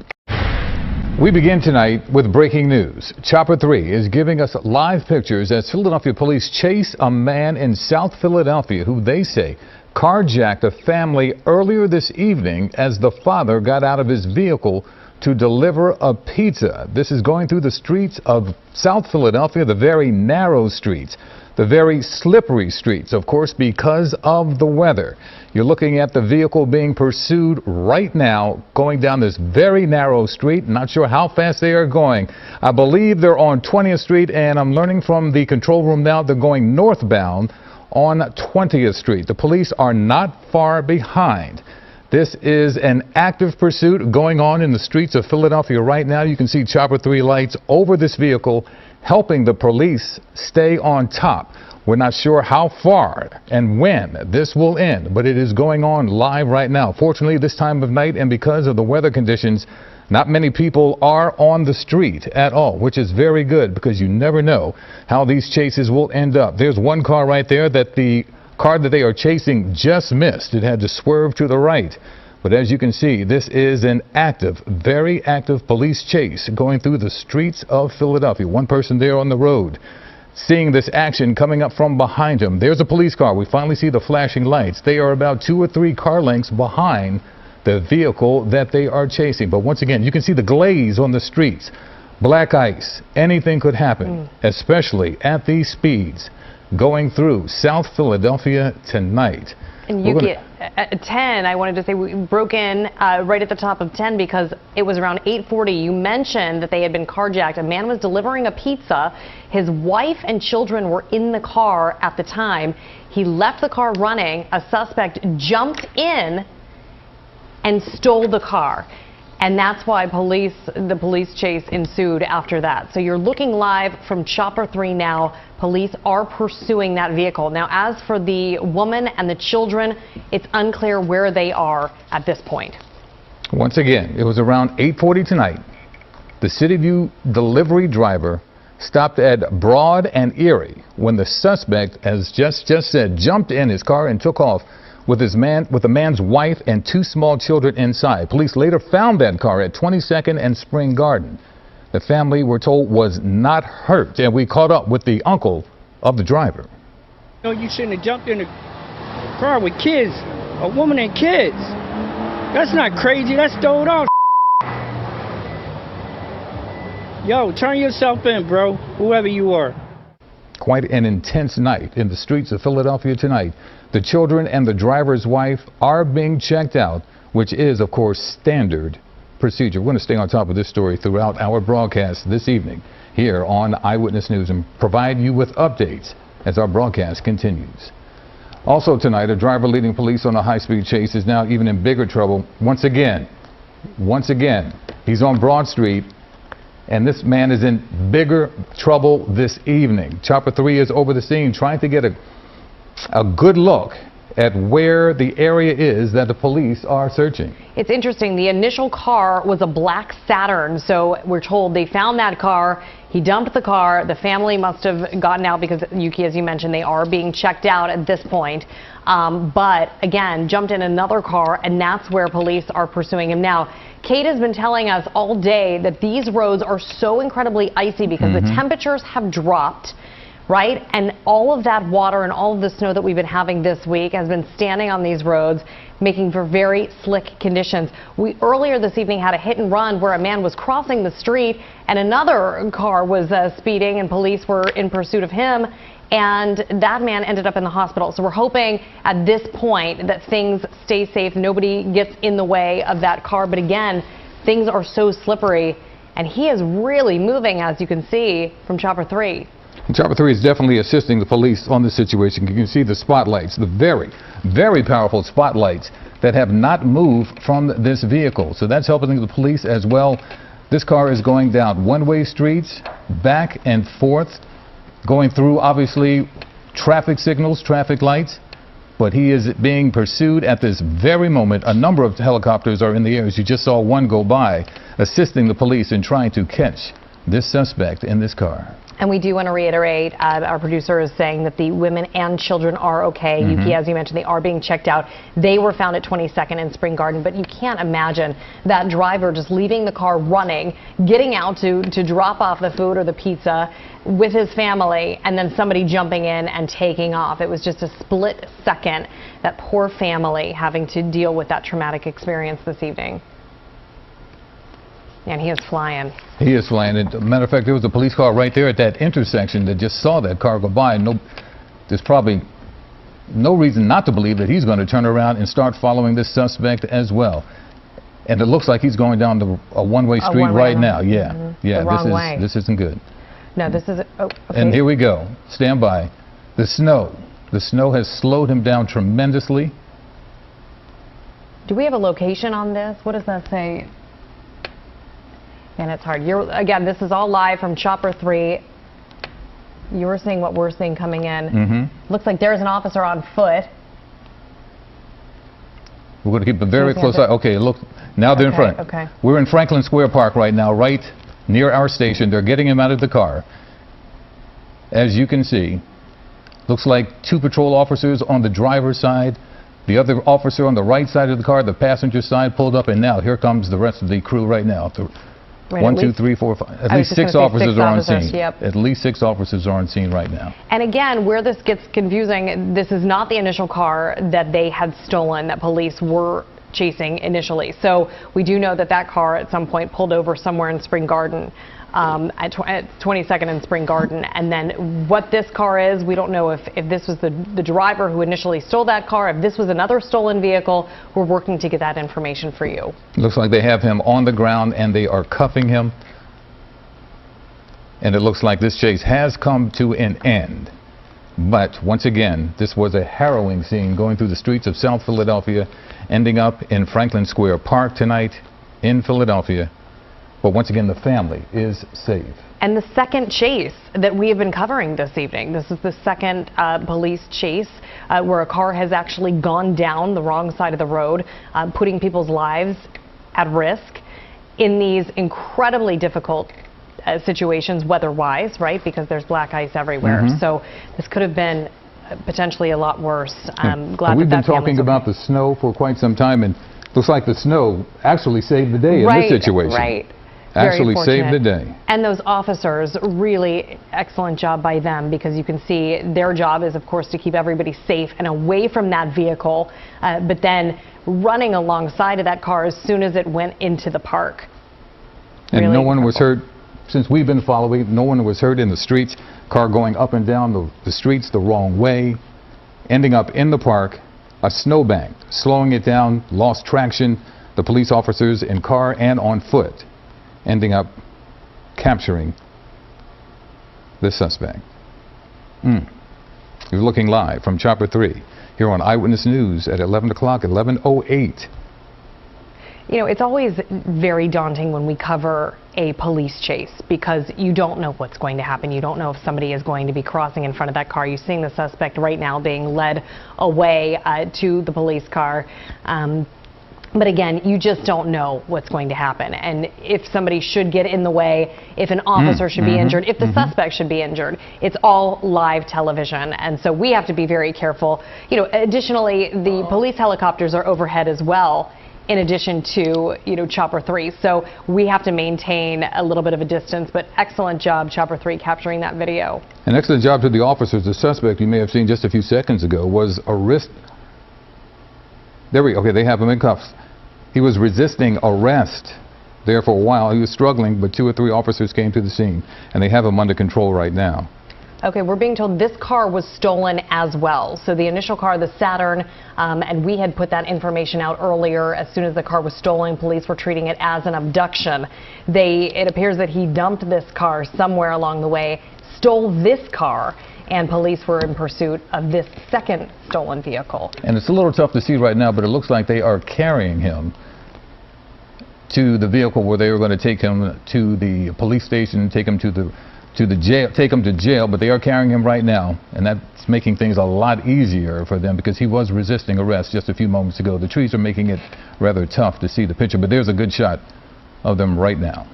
We begin tonight with breaking news. Chopper 3 is giving us live pictures as Philadelphia police chase a man in South Philadelphia who they say carjacked a family earlier this evening as the father got out of his vehicle to deliver a pizza. This is going through the streets of South Philadelphia, the very narrow streets, the very slippery streets, of course, because of the weather. You're looking at the vehicle being pursued right now, going down this very narrow street. Not sure how fast they are going. I believe they're on 20th Street, and I'm learning from the control room now they're going northbound on 20th Street. The police are not far behind. This is an active pursuit going on in the streets of Philadelphia right now. You can see Chopper 3 lights over this vehicle, helping the police stay on top. We're not sure how far and when this will end, but it is going on live right now. Fortunately, this time of night and because of the weather conditions, not many people are on the street at all, which is very good because you never know how these chases will end up. There's one car right there that the car that they are chasing just missed. It had to swerve to the right. But as you can see, this is an active, very active police chase going through the streets of Philadelphia. One person there on the road seeing this action coming up from behind him. There's a police car. We finally see the flashing lights. They are about 2 or 3 car lengths behind the vehicle that they are chasing. But once again, you can see the glaze on the streets. Black ice. Anything could happen, especially at these speeds going through South Philadelphia tonight. And you get at 10, I wanted to say we broke in right at the top of 10 because it was around 8:40. You mentioned that they had been carjacked. A man was delivering a pizza. His wife and children were in the car at the time. He left the car running. A suspect jumped in and stole the car. And that's why the police chase ensued after that. So you're looking live from Chopper 3 now. Police are pursuing that vehicle. Now, as for the woman and the children, it's unclear where they are at this point. Once again, it was around 8:40 tonight. The City View delivery driver stopped at Broad and Erie when the suspect, as just said, jumped in his car and took off with the man's wife and 2 small children inside. Police later found that car at 22nd and Spring Garden. The family, we're told, was not hurt, and we caught up with the uncle of the driver. No, you shouldn't have jumped in a car with kids, a woman and kids. That's not crazy, that's throwed off. Yo, turn yourself in, bro, whoever you are. Quite an intense night in the streets of Philadelphia tonight. The children and the driver's wife are being checked out, which is, of course, standard procedure. We're going to stay on top of this story throughout our broadcast this evening here on Eyewitness News and provide you with updates as our broadcast continues. Also tonight, a driver leading police on a high-speed chase is now even in bigger trouble. Once again, he's on Broad Street, and this man is in bigger trouble this evening. Chopper 3 is over the scene trying to get a good look at where the area is that the police are searching. It's interesting. The initial car was a black Saturn, so we're told they found that car. He dumped the car. The family must have gotten out because, Yuki, as you mentioned, they are being checked out at this point. But again, jumped in another car, and that's where police are pursuing him now. Kate has been telling us all day that these roads are so incredibly icy because the temperatures have dropped. Right? And all of that water and all of the snow that we've been having this week has been standing on these roads, making for very slick conditions. We earlier this evening had a hit and run where a man was crossing the street and another car was speeding, and police were in pursuit of him, and that man ended up in the hospital. So we're hoping at this point that things stay safe, nobody gets in the way of that car. But again, things are so slippery, and he is really moving, as you can see from Chopper 3. Chopper 3 is definitely assisting the police on this situation. You can see the spotlights, the very, very powerful spotlights that have not moved from this vehicle. So that's helping the police as well. This car is going down one-way streets, back and forth, going through, obviously, traffic signals, traffic lights. But he is being pursued at this very moment. A number of helicopters are in the air, as you just saw one go by, assisting the police in trying to catch this suspect in this car. And we do want to reiterate, our producer is saying that the women and children are okay. Yuki, as you mentioned, they are being checked out. They were found at 22nd and Spring Garden, but you can't imagine that driver just leaving the car running, getting out to drop off the food or the pizza with his family, and then somebody jumping in and taking off. It was just a split second, that poor family having to deal with that traumatic experience this evening. And he is flying. He is flying. As a matter of fact, there was a police car right there at that intersection that just saw that car go by. There's probably no reason not to believe that he's going to turn around and start following this suspect as well. And it looks like he's going down a one-way street right now. Yeah, yeah. This isn't good. No, this is. Oh, okay. And here we go. Stand by. The snow has slowed him down tremendously. Do we have a location on this? What does that say? And it's hard. Again, this is all live from Chopper 3. You're seeing what we're seeing coming in. Looks like there's an officer on foot. We're going to keep a very close eye. Okay, look, now they're in front. Okay. We're in Franklin Square Park right now, right near our station. They're getting him out of the car. As you can see, looks like 2 patrol officers on the driver's side. The other officer on the right side of the car, the passenger side, pulled up, and now here comes the rest of the crew right now. Right, 1, 2, 3, 4, 5. At least 6 officers are on scene. Yep. At least 6 officers are on scene right now. And again, where this gets confusing, this is not the initial car that they had stolen that police were chasing initially. So we do know that that car at some point pulled over somewhere in Spring Garden, at 22nd and Spring Garden. And then what this car is, we don't know if this was the driver who initially stole that car, if this was another stolen vehicle. We're working to get that information for you. Looks like they have him on the ground and they are cuffing him. And it looks like this chase has come to an end. But once again, this was a harrowing scene going through the streets of South Philadelphia, ending up in Franklin Square Park tonight in Philadelphia. But once again, the family is safe. And the second chase that we have been covering this evening. This is the second police chase where a car has actually gone down the wrong side of the road, putting people's lives at risk in these incredibly difficult situations weather-wise, right? Because there's black ice everywhere. So this could have been potentially a lot worse. I'm glad we've been talking about the snow for quite some time, and looks like the snow actually saved the day in this situation. Right. Actually saved the day. And those officers, really excellent job by them, because you can see their job is, of course, to keep everybody safe and away from that vehicle, but then running alongside of that car as soon as it went into the park. And really no one was hurt. Since we've been following, no one was hurt in the streets. Car going up and down the streets the wrong way, ending up in the park, a snowbank, slowing it down, lost traction. The police officers in car and on foot, ending up capturing this suspect. You're looking live from Chopper 3 here on Eyewitness News at 11 o'clock, 11:08. You know, it's always very daunting when we cover a police chase because you don't know what's going to happen. You don't know if somebody is going to be crossing in front of that car. You're seeing the suspect right now being led away to the police car. But again, you just don't know what's going to happen. And if somebody should get in the way, if an officer should be injured, if the suspect should be injured, it's all live television. And so we have to be very careful. You know, additionally, the police helicopters are overhead as well, in addition to, you know, Chopper 3. So we have to maintain a little bit of a distance, but excellent job, Chopper 3, capturing that video. An excellent job to the officers. The suspect, you may have seen just a few seconds ago, was arrested. There we go. Okay, they have him in cuffs. He was resisting arrest there for a while. He was struggling, but 2 or 3 officers came to the scene, and they have him under control right now. Okay, we're being told this car was stolen as well. So the initial car, the Saturn, and we had put that information out earlier. As soon as the car was stolen, police were treating it as an abduction. It appears that he dumped this car somewhere along the way, stole this car, and police were in pursuit of this second stolen vehicle. And it's a little tough to see right now, but it looks like they are carrying him to the vehicle where they were going to take him to the police station, take him to the jail, take him to jail, but they are carrying him right now, and that's making things a lot easier for them because he was resisting arrest just a few moments ago. The trees are making it rather tough to see the picture, but there's a good shot of them right now.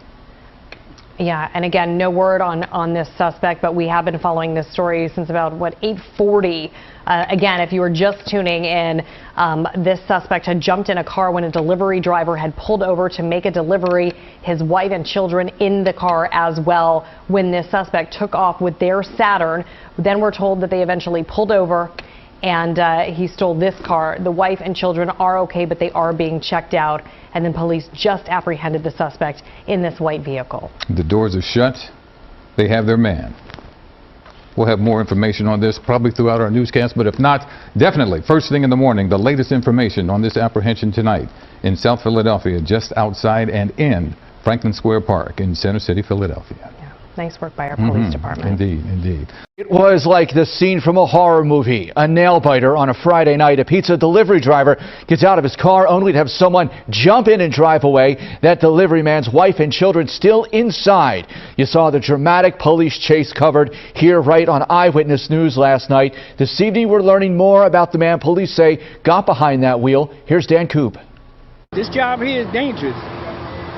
Yeah, and again, no word on this suspect, but we have been following this story since about, 8:40. Again, if you were just tuning in, this suspect had jumped in a car when a delivery driver had pulled over to make a delivery. His wife and children in the car as well when this suspect took off with their Saturn. Then we're told that they eventually pulled over and he stole this car. The wife and children are okay, but they are being checked out. And then police just apprehended the suspect in this white vehicle. The doors are shut. They have their man. We'll have more information on this probably throughout our newscast, but if not, definitely first thing in the morning, the latest information on this apprehension tonight in South Philadelphia, just outside and in Franklin Square Park in Center City, Philadelphia. Yeah, nice work by our police department. Indeed, indeed. It was like the scene from a horror movie. A nail-biter on a Friday night. A pizza delivery driver gets out of his car only to have someone jump in and drive away. That delivery man's wife and children still inside. You saw the dramatic police chase covered here right on Eyewitness News last night. This evening we're learning more about the man police say got behind that wheel. Here's Dan Coop. This job here is dangerous,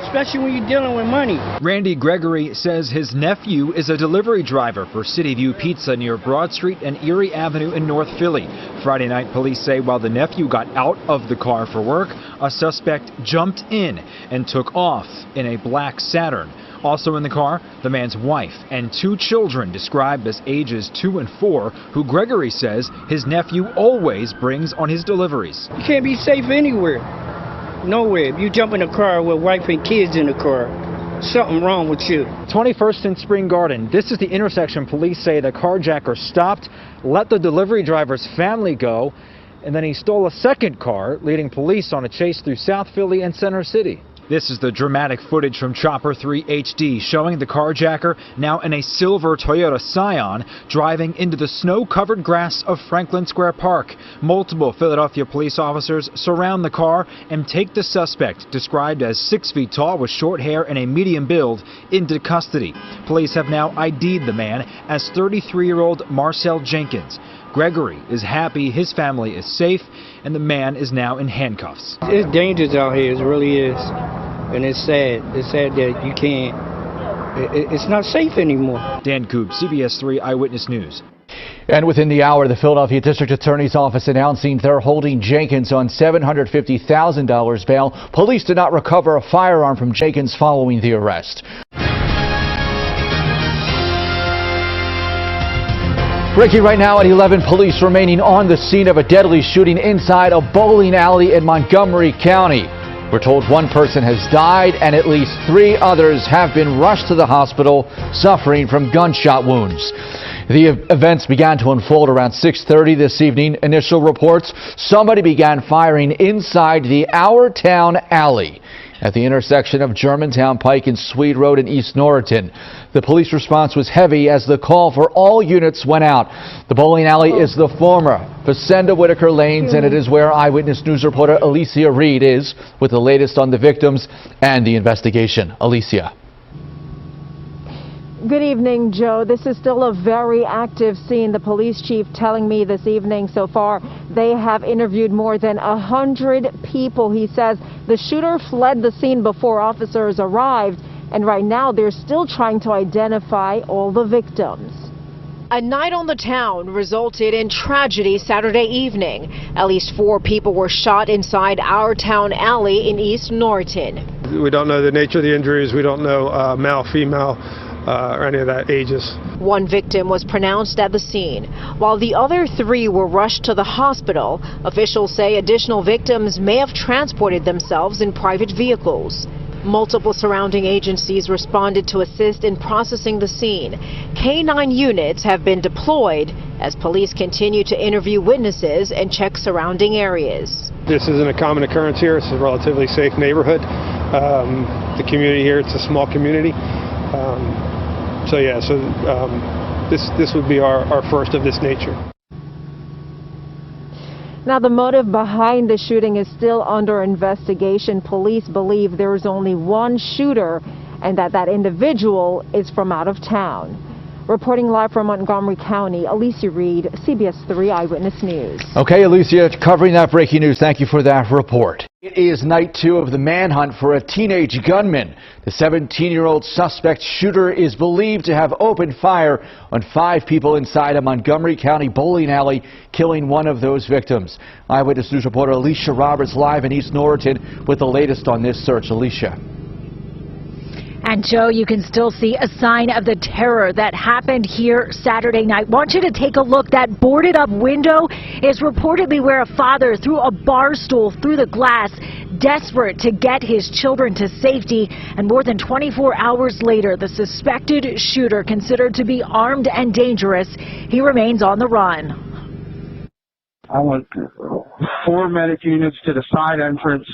especially when you're dealing with money. Randy Gregory says his nephew is a delivery driver for City View Pizza near Broad Street and Erie Avenue in North Philly. Friday night, police say while the nephew got out of the car for work, a suspect jumped in and took off in a black Saturn. Also in the car, the man's wife and 2 children described as ages 2 and 4, who Gregory says his nephew always brings on his deliveries. You can't be safe anywhere. Nowhere. If you jump in a car with wife and kids in the car, something wrong with you. 21st and Spring Garden. This is the intersection police say the carjacker stopped, let the delivery driver's family go, and then he stole a second car, leading police on a chase through South Philly and Center City. This is the dramatic footage from Chopper 3 HD showing the carjacker, now in a silver Toyota Scion, driving into the snow-covered grass of Franklin Square Park. Multiple Philadelphia police officers surround the car and take the suspect, described as 6 feet tall with short hair and a medium build, into custody. Police have now ID'd the man as 33-year-old Marcel Jenkins. Gregory is happy his family is safe, and the man is now in handcuffs. It's dangerous out here, it really is. And it's sad. It's sad that you can't, it's not safe anymore. Dan Coop, CBS 3 Eyewitness News. And within the hour, the Philadelphia District Attorney's Office announcing they're holding Jenkins on $750,000 bail. Police did not recover a firearm from Jenkins following the arrest. Breaking right now at 11, police remaining on the scene of a deadly shooting inside a bowling alley in Montgomery County. We're told 1 person has died and at least 3 others have been rushed to the hospital suffering from gunshot wounds. The events began to unfold around 6:30 this evening. Initial reports, somebody began firing inside the Our Town alley at the intersection of Germantown Pike and Swede Road in East Norriton. The police response was heavy as the call for all units went out. The bowling alley is the former Facenda Whitaker Lanes, and it is where Eyewitness News reporter Alicia Reed is with the latest on the victims and the investigation. Alicia. Good evening, Joe. This is still a very active scene. The police chief telling me this evening so far they have interviewed more than 100 people. He says the shooter fled the scene before officers arrived, and right now they're still trying to identify all the victims. A night on the town resulted in tragedy Saturday evening. At least 4 people were shot inside Our Town Alley in East Norriton. We don't know the nature of the injuries. We don't know male, female, or any of that ages. 1 victim was pronounced at the scene, while the other 3 were rushed to the hospital. Officials say additional victims may have transported themselves in private vehicles. Multiple surrounding agencies responded to assist in processing the scene. K-9 units have been deployed as police continue to interview witnesses and check surrounding areas. This isn't a common occurrence here. It's a relatively safe neighborhood. The community here, it's a small community. This would be our first of this nature. Now, the motive behind the shooting is still under investigation. Police believe there is only one shooter and that individual is from out of town. Reporting live from Montgomery County, Alicia Reed, CBS 3 Eyewitness News. Okay, Alicia, covering that breaking news. Thank you for that report. It is night 2 of the manhunt for a teenage gunman. The 17-year-old suspect shooter is believed to have opened fire on 5 people inside a Montgomery County bowling alley, killing one of those victims. Eyewitness News reporter Alicia Roberts live in East Norriton with the latest on this search. Alicia. And Joe, you can still see a sign of the terror that happened here Saturday night. Want you to take a look. That boarded up window is reportedly where a father threw a bar stool through the glass, desperate to get his children to safety. And more than 24 hours later, the suspected shooter, considered to be armed and dangerous, he remains on the run. I went 4 medic units to the side entrance.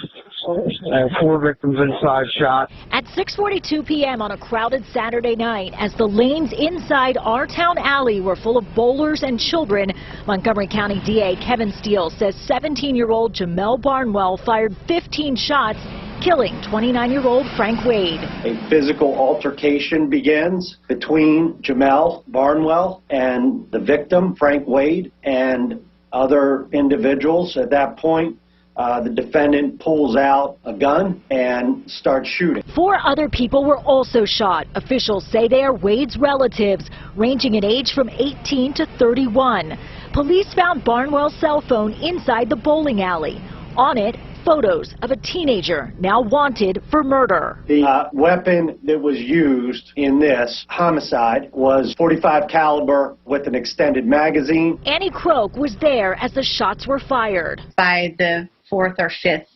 4 victims inside shot. At 6:42 p.m. on a crowded Saturday night, as the lanes inside Our Town Alley were full of bowlers and children, Montgomery County DA Kevin Steele says 17-year-old Jamel Barnwell fired 15 shots, killing 29-year-old Frank Wade. A physical altercation begins between Jamel Barnwell and the victim, Frank Wade, and other individuals. At that point, the defendant pulls out a gun and starts shooting. 4 other people were also shot. Officials say they are Wade's relatives, ranging in age from 18 to 31. Police found Barnwell's cell phone inside the bowling alley. On it, photos of a teenager now wanted for murder. The weapon that was used in this homicide was .45 caliber with an extended magazine. Annie Croak was there as the shots were fired. By the 4th or 5th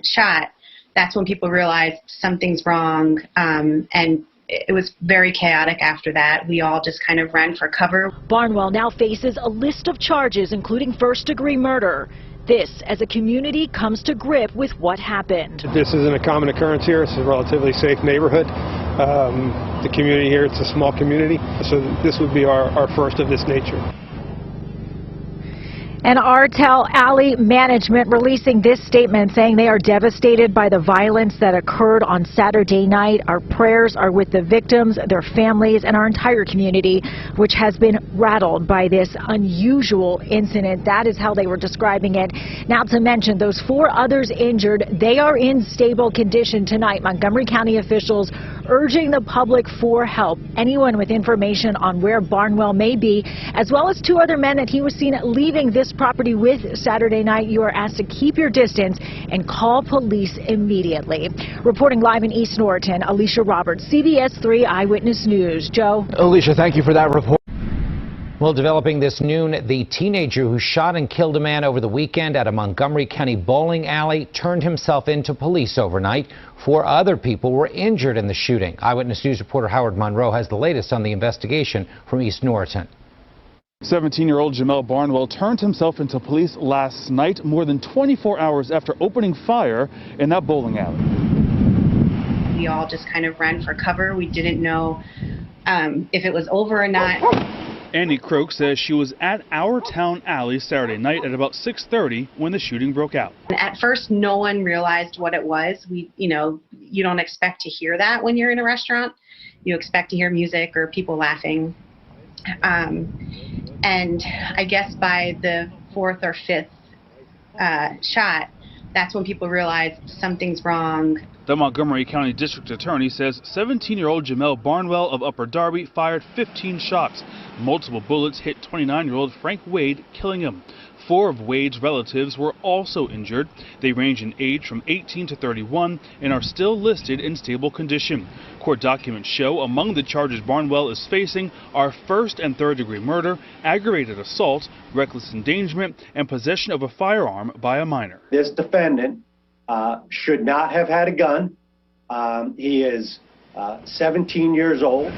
shot, that's when people realized something's wrong, and it was very chaotic after that. We all just kind of ran for cover. Barnwell now faces a list of charges, including first-degree murder. This as a community comes to grip with what happened. This isn't a common occurrence here. It's a relatively safe neighborhood. The community here, it's a small community, so this would be our first of this nature. And Our Town Alley management releasing this statement saying they are devastated by the violence that occurred on Saturday night. Our prayers are with the victims, their families, and our entire community, which has been rattled by this unusual incident. That is how they were describing it. Now, to mention those 4 others injured, they are in stable condition tonight. Montgomery County officials urging the public for help. Anyone with information on where Barnwell may be, as well as 2 other men that he was seen leaving this property with Saturday night, you are asked to keep your distance and call police immediately. Reporting live in East Norriton, Alicia Roberts, CBS 3 Eyewitness News. Joe. Alicia, thank you for that report. Well, developing this noon, the teenager who shot and killed a man over the weekend at a Montgomery County bowling alley turned himself into police overnight. 4 other people were injured in the shooting. Eyewitness News reporter Howard Monroe has the latest on the investigation from East Norriton. 17-year-old Jamel Barnwell turned himself into police last night, more than 24 hours after opening fire in that bowling alley. We all just kind of ran for cover. We didn't know if it was over or not. Annie Croak says she was at Our Town Alley Saturday night at about 6:30 when the shooting broke out. At first, no one realized what it was. You don't expect to hear that when you're in a restaurant. you expect to hear music or people laughing. And I guess by the fourth or fifth shot, that's when people realize something's wrong. The Montgomery County District Attorney says 17-year-old Jamel Barnwell of Upper Darby fired 15 shots. Multiple bullets hit 29-year-old Frank Wade, killing him. 4 of Wade's relatives were also injured. They range in age from 18 to 31 and are still listed in stable condition. Court documents show among the charges Barnwell is facing are first and third degree murder, aggravated assault, reckless endangerment, and possession of a firearm by a minor. This defendant should not have had a gun. He is 17 years old.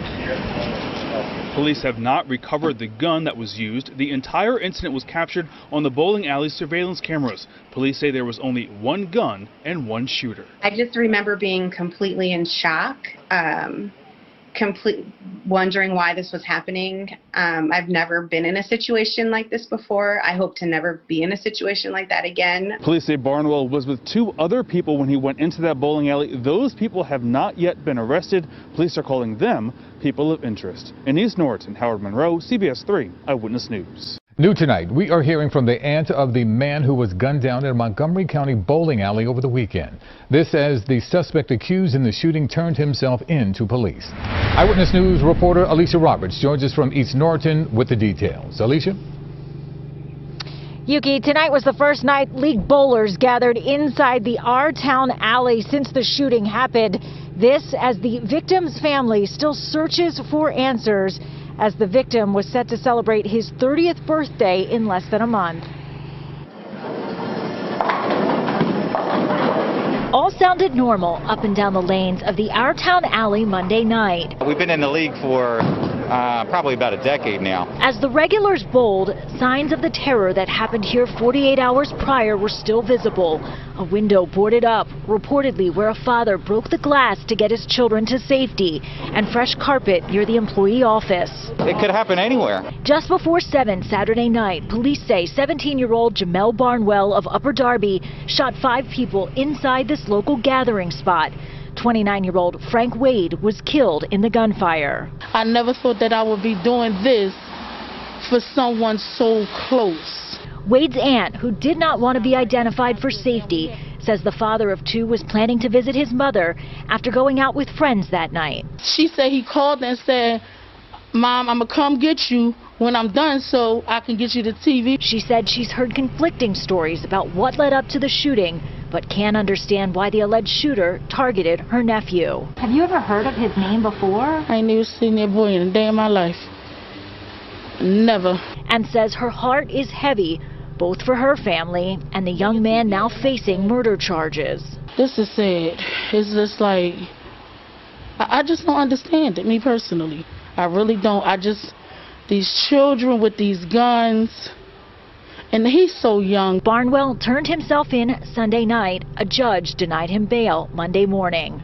Police have not recovered the gun that was used. The entire incident was captured on the bowling alley surveillance cameras. Police say there was only one gun and one shooter. I just remember being completely in shock, wondering why this was happening. I've never been in a situation like this before. I hope to never be in a situation like that again. Police say Barnwell was with 2 other people when he went into that bowling alley. Those people have not yet been arrested. Police are calling them people of interest. In East Norriton, Howard Monroe, CBS 3 Eyewitness News. New tonight, we are hearing from the aunt of the man who was gunned down in a Montgomery County bowling alley over the weekend. This as the suspect accused in the shooting turned himself in to police. Eyewitness News reporter Alicia Roberts joins us from East Norriton with the details. Alicia? Yuki, tonight was the first night league bowlers gathered inside the R-Town alley since the shooting happened. This as the victim's family still searches for answers, as the victim was set to celebrate his 30th birthday in less than a month. All sounded normal up and down the lanes of the R-Town alley Monday night. We've been in the league for probably about a decade now. As the regulars bowled, signs of the terror that happened here 48 hours prior were still visible. A window boarded up, reportedly where a father broke the glass to get his children to safety, and fresh carpet near the employee office. It could happen anywhere. Just before 7 Saturday night, police say 17-year-old Jamel Barnwell of Upper Darby shot 5 people inside this local gathering spot. 29-year-old Frank Wade was killed in the gunfire. I never thought that I would be doing this for someone so close. Wade's aunt, who did not want to be identified for safety, says the father of 2 was planning to visit his mother after going out with friends that night. She said he called and said, "Mom, I'm going to come get you when I'm done so I can get you the TV." She said she's heard conflicting stories about what led up to the shooting, but can't understand why the alleged shooter targeted her nephew. Have you ever heard of his name before? I ain't never seen that boy in a day in my life. Never. And says her heart is heavy, both for her family and the young man now facing murder charges. This is sad. It's just like, I just don't understand it, me personally. I really don't. These children with these guns, and he's so young. Barnwell turned himself in Sunday night. A judge denied him bail Monday morning.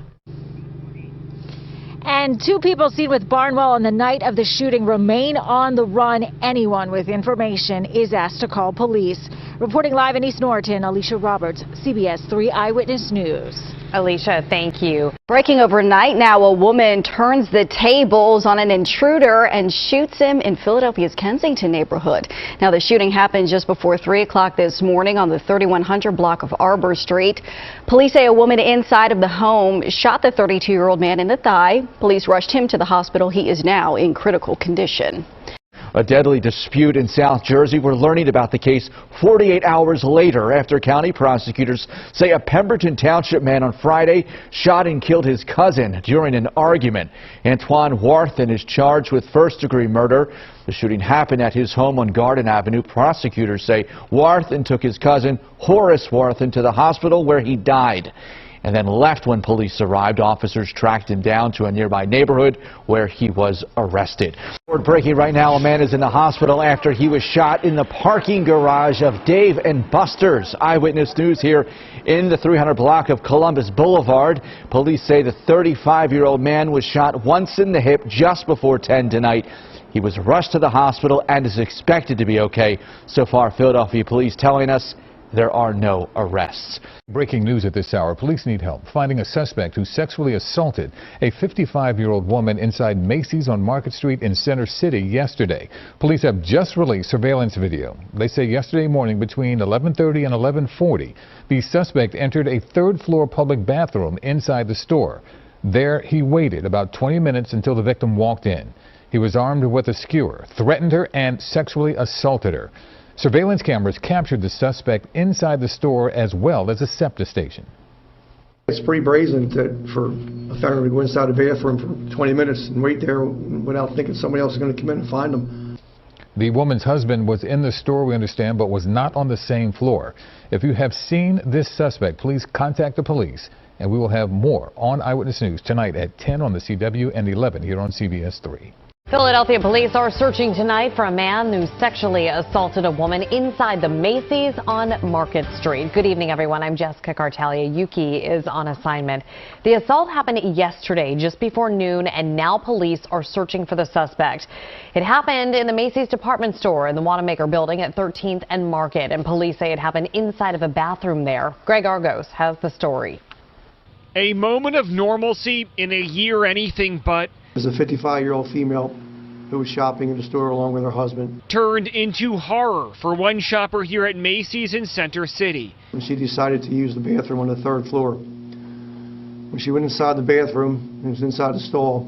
And 2 people seen with Barnwell on the night of the shooting remain on the run. Anyone with information is asked to call police. Reporting live in East Norriton, Alicia Roberts, CBS 3 Eyewitness News. Alicia, thank you. Breaking overnight now, a woman turns the tables on an intruder and shoots him in Philadelphia's Kensington neighborhood. Now, the shooting happened just before 3 o'clock this morning on the 3100 block of Arbor Street. Police say a woman inside of the home shot the 32-year-old man in the thigh. Police rushed him to the hospital. He is now in critical condition. A deadly dispute in South Jersey. We're learning about the case 48 hours later after county prosecutors say a Pemberton Township man on Friday shot and killed his cousin during an argument. Antoine Warthen is charged with first-degree murder. The shooting happened at his home on Garden Avenue. Prosecutors say Warthen took his cousin, Horace Warthen, to the hospital where he died and then left when police arrived. Officers tracked him down to a nearby neighborhood where he was arrested. Word breaking right now, a man is in the hospital after he was shot in the parking garage of Dave & Buster's. Eyewitness News here in the 300 block of Columbus Boulevard. Police say the 35-year-old man was shot once in the hip just before 10 tonight. He was rushed to the hospital and is expected to be okay. So far, Philadelphia police telling us there are no arrests. Breaking news at this hour. Police need help finding a suspect who sexually assaulted a 55-year-old woman inside Macy's on Market Street in Center City yesterday. Police have just released surveillance video. They say yesterday morning between 11:30 and 11:40, the suspect entered a third-floor public bathroom inside the store. There, he waited about 20 minutes until the victim walked in. He was armed with a skewer, threatened her, and sexually assaulted her. Surveillance cameras captured the suspect inside the store as well as a SEPTA station. It's pretty brazen for a offender to go inside the bathroom for 20 minutes and wait there without thinking somebody else is going to come in and find them. The woman's husband was in the store, we understand, but was not on the same floor. If you have seen this suspect, please contact the police, and we will have more on Eyewitness News tonight at 10 on the CW and 11 here on CBS 3. Philadelphia police are searching tonight for a man who sexually assaulted a woman inside the Macy's on Market Street. Good evening, everyone. I'm Jessica Cartalia. Yuki is on assignment. The assault happened yesterday just before noon, and now police are searching for the suspect. It happened in the Macy's department store in the Wanamaker building at 13th and Market, and police say it happened inside of a bathroom there. Greg Argos has the story. A moment of normalcy in a year anything but. There's a 55-year-old female who was shopping in the store along with her husband. Turned into horror for one shopper here at Macy's in Center City. When she decided to use the bathroom on the third floor. When she went inside the bathroom and was inside the stall,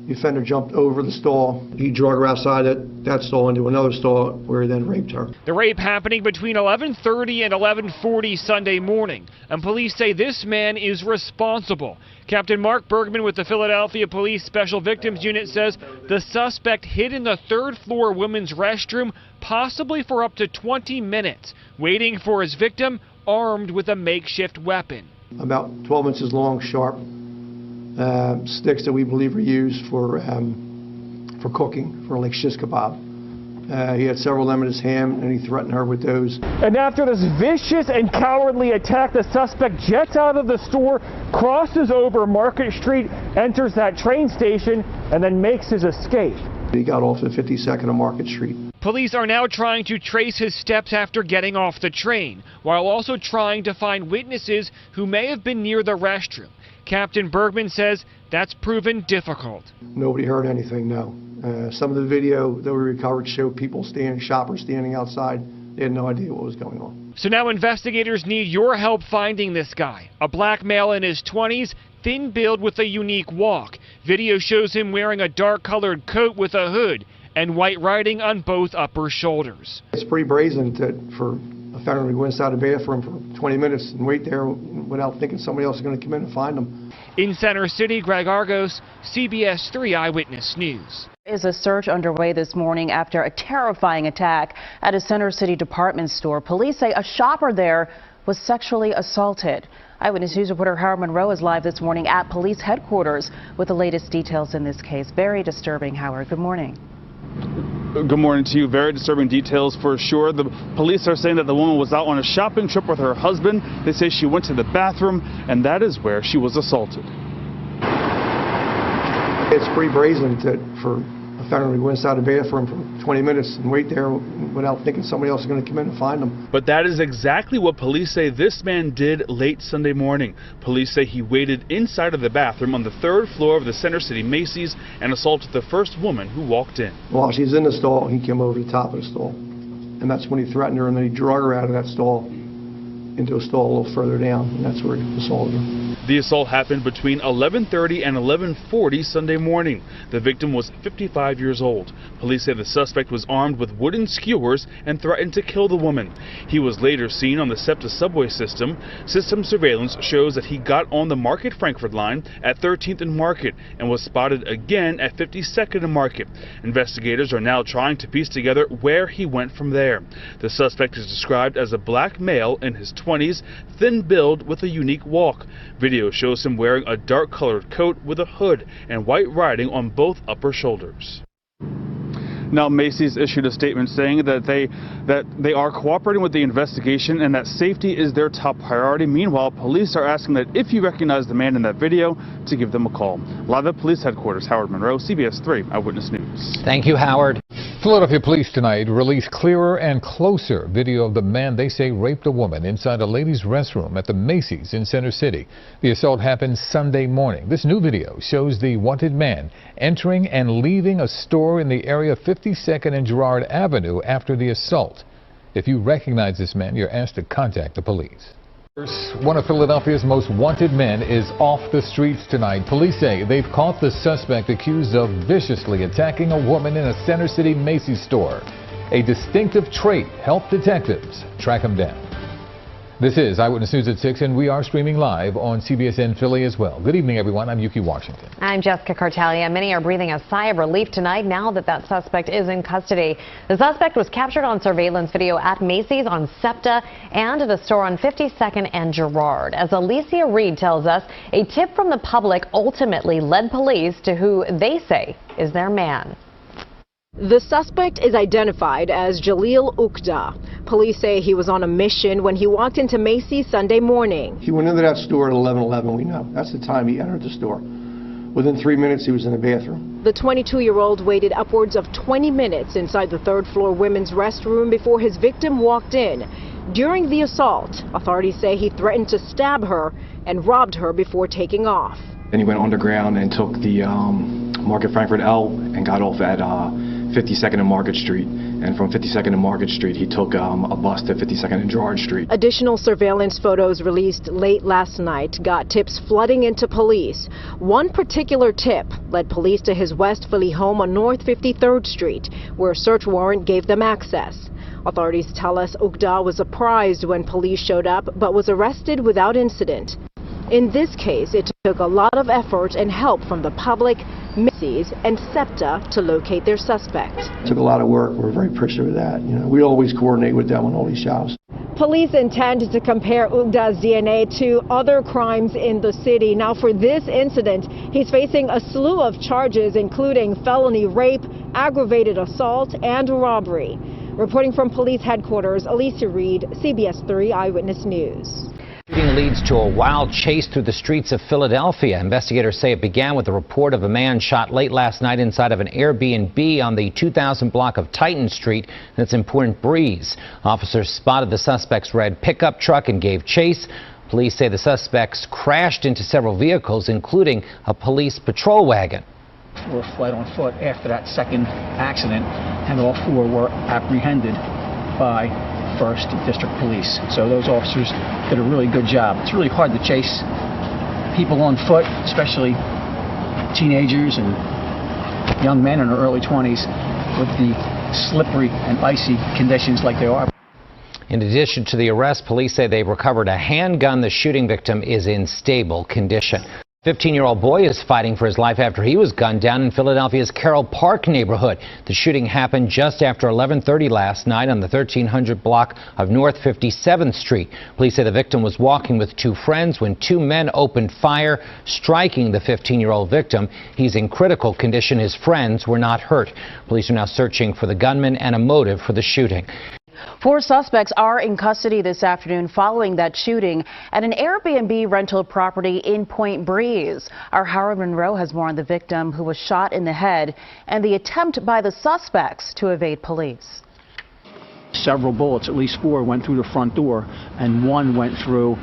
the offender jumped over the stall. He drug her outside that stall into another stall where he then raped her. The rape happening between 11:30 and 11:40 Sunday morning, and police say this man is responsible. Captain Mark Bergman with the Philadelphia Police Special Victims Unit says the suspect hid in the third-floor women's restroom, possibly for up to 20 minutes, waiting for his victim, armed with a makeshift weapon. About 12 inches long, sharp sticks that we believe were used for cooking, for like shish kebab. He had several of them in his hand, and he threatened her with those. And after this vicious and cowardly attack, the suspect jets out of the store, crosses over Market Street, enters that train station, and then makes his escape. He got off at 52nd on Market Street. Police are now trying to trace his steps after getting off the train, while also trying to find witnesses who may have been near the restroom. Captain Bergman says that's proven difficult. Nobody heard anything, no. Some of the video that we recovered showed people shoppers standing outside. They had no idea what was going on. So now investigators need your help finding this guy. A black male in his 20s, thin build with a unique walk. Video shows him wearing a dark-colored coat with a hood and white writing on both upper shoulders. It's pretty brazen for a offender to go inside a bathroom for 20 minutes and wait there without thinking somebody else is going to come in and find them. In Center City, Greg Argos, CBS 3 Eyewitness News. Is a search underway this morning after a terrifying attack at a Center City department store. Police say a shopper there was sexually assaulted. Eyewitness News reporter Howard Monroe is live this morning at police headquarters with the latest details in this case. Very disturbing, Howard. Good morning. Good morning to you. Very disturbing details for sure. The police are saying that the woman was out on a shopping trip with her husband. They say she went to the bathroom, and that is where she was assaulted. It's pretty brazen for a offender to go inside a bathroom for 20 minutes and wait there without thinking somebody else is going to come in and find them. But that is exactly what police say this man did late Sunday morning. Police say he waited inside of the bathroom on the third floor of the Center City Macy's and assaulted the first woman who walked in. While she's in the stall, he came over the top of the stall. And that's when he threatened her, and then he drug her out of that stall into a stall a little further down, and that's where he assaulted her. The assault happened between 11:30 and 11:40 Sunday morning. The victim was 55 years old. Police say the suspect was armed with wooden skewers and threatened to kill the woman. He was later seen on the SEPTA subway system. System surveillance shows that he got on the Market Frankfurt line at 13th and Market and was spotted again at 52nd and Market. Investigators are now trying to piece together where he went from there. The suspect is described as a black male in his 20s, thin build with a unique walk. Video shows him wearing a dark-colored coat with a hood and white writing on both upper shoulders. Now, Macy's issued a statement saying that they are cooperating with the investigation and that safety is their top priority. Meanwhile, police are asking that if you recognize the man in that video, to give them a call. Live at police headquarters, Howard Monroe, CBS 3 Eyewitness News. Thank you, Howard. Philadelphia police tonight released clearer and closer video of the man they say raped a woman inside a ladies' restroom at the Macy's in Center City. The assault happened Sunday morning. This new video shows the wanted man entering and leaving a store in the area of 52nd and Girard Avenue after the assault. If you recognize this man, you're asked to contact the police. One of Philadelphia's most wanted men is off the streets tonight. Police say they've caught the suspect accused of viciously attacking a woman in a Center City Macy's store. A distinctive trait helped detectives track him down. This is Eyewitness News at 6, and we are streaming live on CBSN Philly as well. Good evening, everyone. I'm Yuki Washington. I'm Jessica Cartalia. Many are breathing a sigh of relief tonight now that suspect is in custody. The suspect was captured on surveillance video at Macy's on SEPTA and at a store on 52nd and Girard. As Alicia Reed tells us, a tip from the public ultimately led police to who they say is their man. The suspect is identified as Jalil Ukda. Police say he was on a mission when he walked into Macy's Sunday morning. He went into that store at 11:11, we know. That's the time he entered the store. Within 3 minutes, he was in the bathroom. The 22-year-old waited upwards of 20 minutes inside the third-floor women's restroom before his victim walked in. During the assault, authorities say he threatened to stab her and robbed her before taking off. Then he went underground and took the Market Frankfurt L and got off at 52nd and Market Street. And from 52nd and Market Street, he took a bus to 52nd and Girard Street. Additional surveillance photos released late last night got tips flooding into police. One particular tip led police to his West Philly home on North 53rd Street, where a search warrant gave them access. Authorities tell us Ukda was surprised when police showed up, but was arrested without incident. In this case, it took a lot of effort and help from the public, Macy's, and SEPTA to locate their suspect. It took a lot of work. We're very appreciative of that. You know, we always coordinate with them on all these shops. Police intend to compare Ukda's DNA to other crimes in the city. Now, for this incident, he's facing a slew of charges, including felony rape, aggravated assault, and robbery. Reporting from police headquarters, Alicia Reed, CBS 3 Eyewitness News. Shooting leads to a wild chase through the streets of Philadelphia. Investigators say it began with a report of a man shot late last night inside of an Airbnb on the 2000 block of Titan Street. That's in Point Breeze. Officers spotted the suspect's red pickup truck and gave chase. Police say the suspects crashed into several vehicles, including a police patrol wagon. Were fled on foot after that second accident, and all four were apprehended by 1st District Police. So those officers did a really good job. It's really hard to chase people on foot, especially teenagers and young men in their early 20s with the slippery and icy conditions like they are. In addition to the arrest, police say they recovered a handgun. The shooting victim is in stable condition. 15-year-old boy is fighting for his life after he was gunned down in Philadelphia's Carroll Park neighborhood. The shooting happened just after 11:30 last night on the 1300 block of North 57th Street. Police say the victim was walking with two friends when two men opened fire, striking the 15-year-old victim. He's in critical condition. His friends were not hurt. Police are now searching for the gunman and a motive for the shooting. 4 suspects are in custody this afternoon following that shooting at an Airbnb rental property in Point Breeze. Our Howard Monroe has more on the victim who was shot in the head and the attempt by the suspects to evade police. Several bullets, at least 4, went through the front door, and 1 went through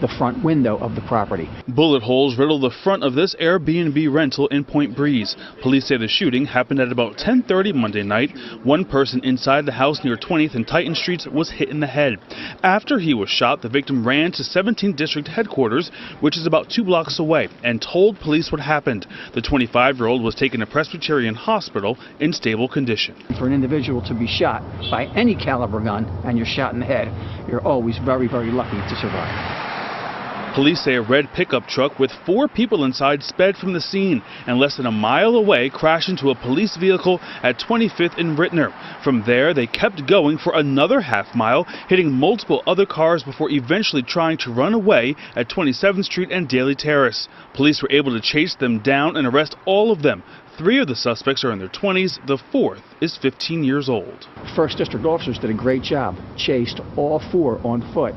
the front window of the property. Bullet holes riddled the front of this Airbnb rental in Point Breeze. Police say the shooting happened at about 10:30 Monday night. One person inside the house near 20th and Titan Streets was hit in the head. After he was shot, the victim ran to 17th District headquarters, which is about 2 blocks away, and told police what happened. The 25-year-old was taken to Presbyterian Hospital in stable condition. For an individual to be shot by any caliber gun and you're shot in the head, you're always very, very lucky to survive. Police say a red pickup truck with 4 people inside sped from the scene and less than a mile away crashed into a police vehicle at 25th and Rittner. From there, they kept going for another half mile, hitting multiple other cars before eventually trying to run away at 27th Street and Daly Terrace. Police were able to chase them down and arrest all of them. 3 of the suspects are in their 20s. The 4th is 15 years old. 1st District officers did a great job, chased all 4 on foot,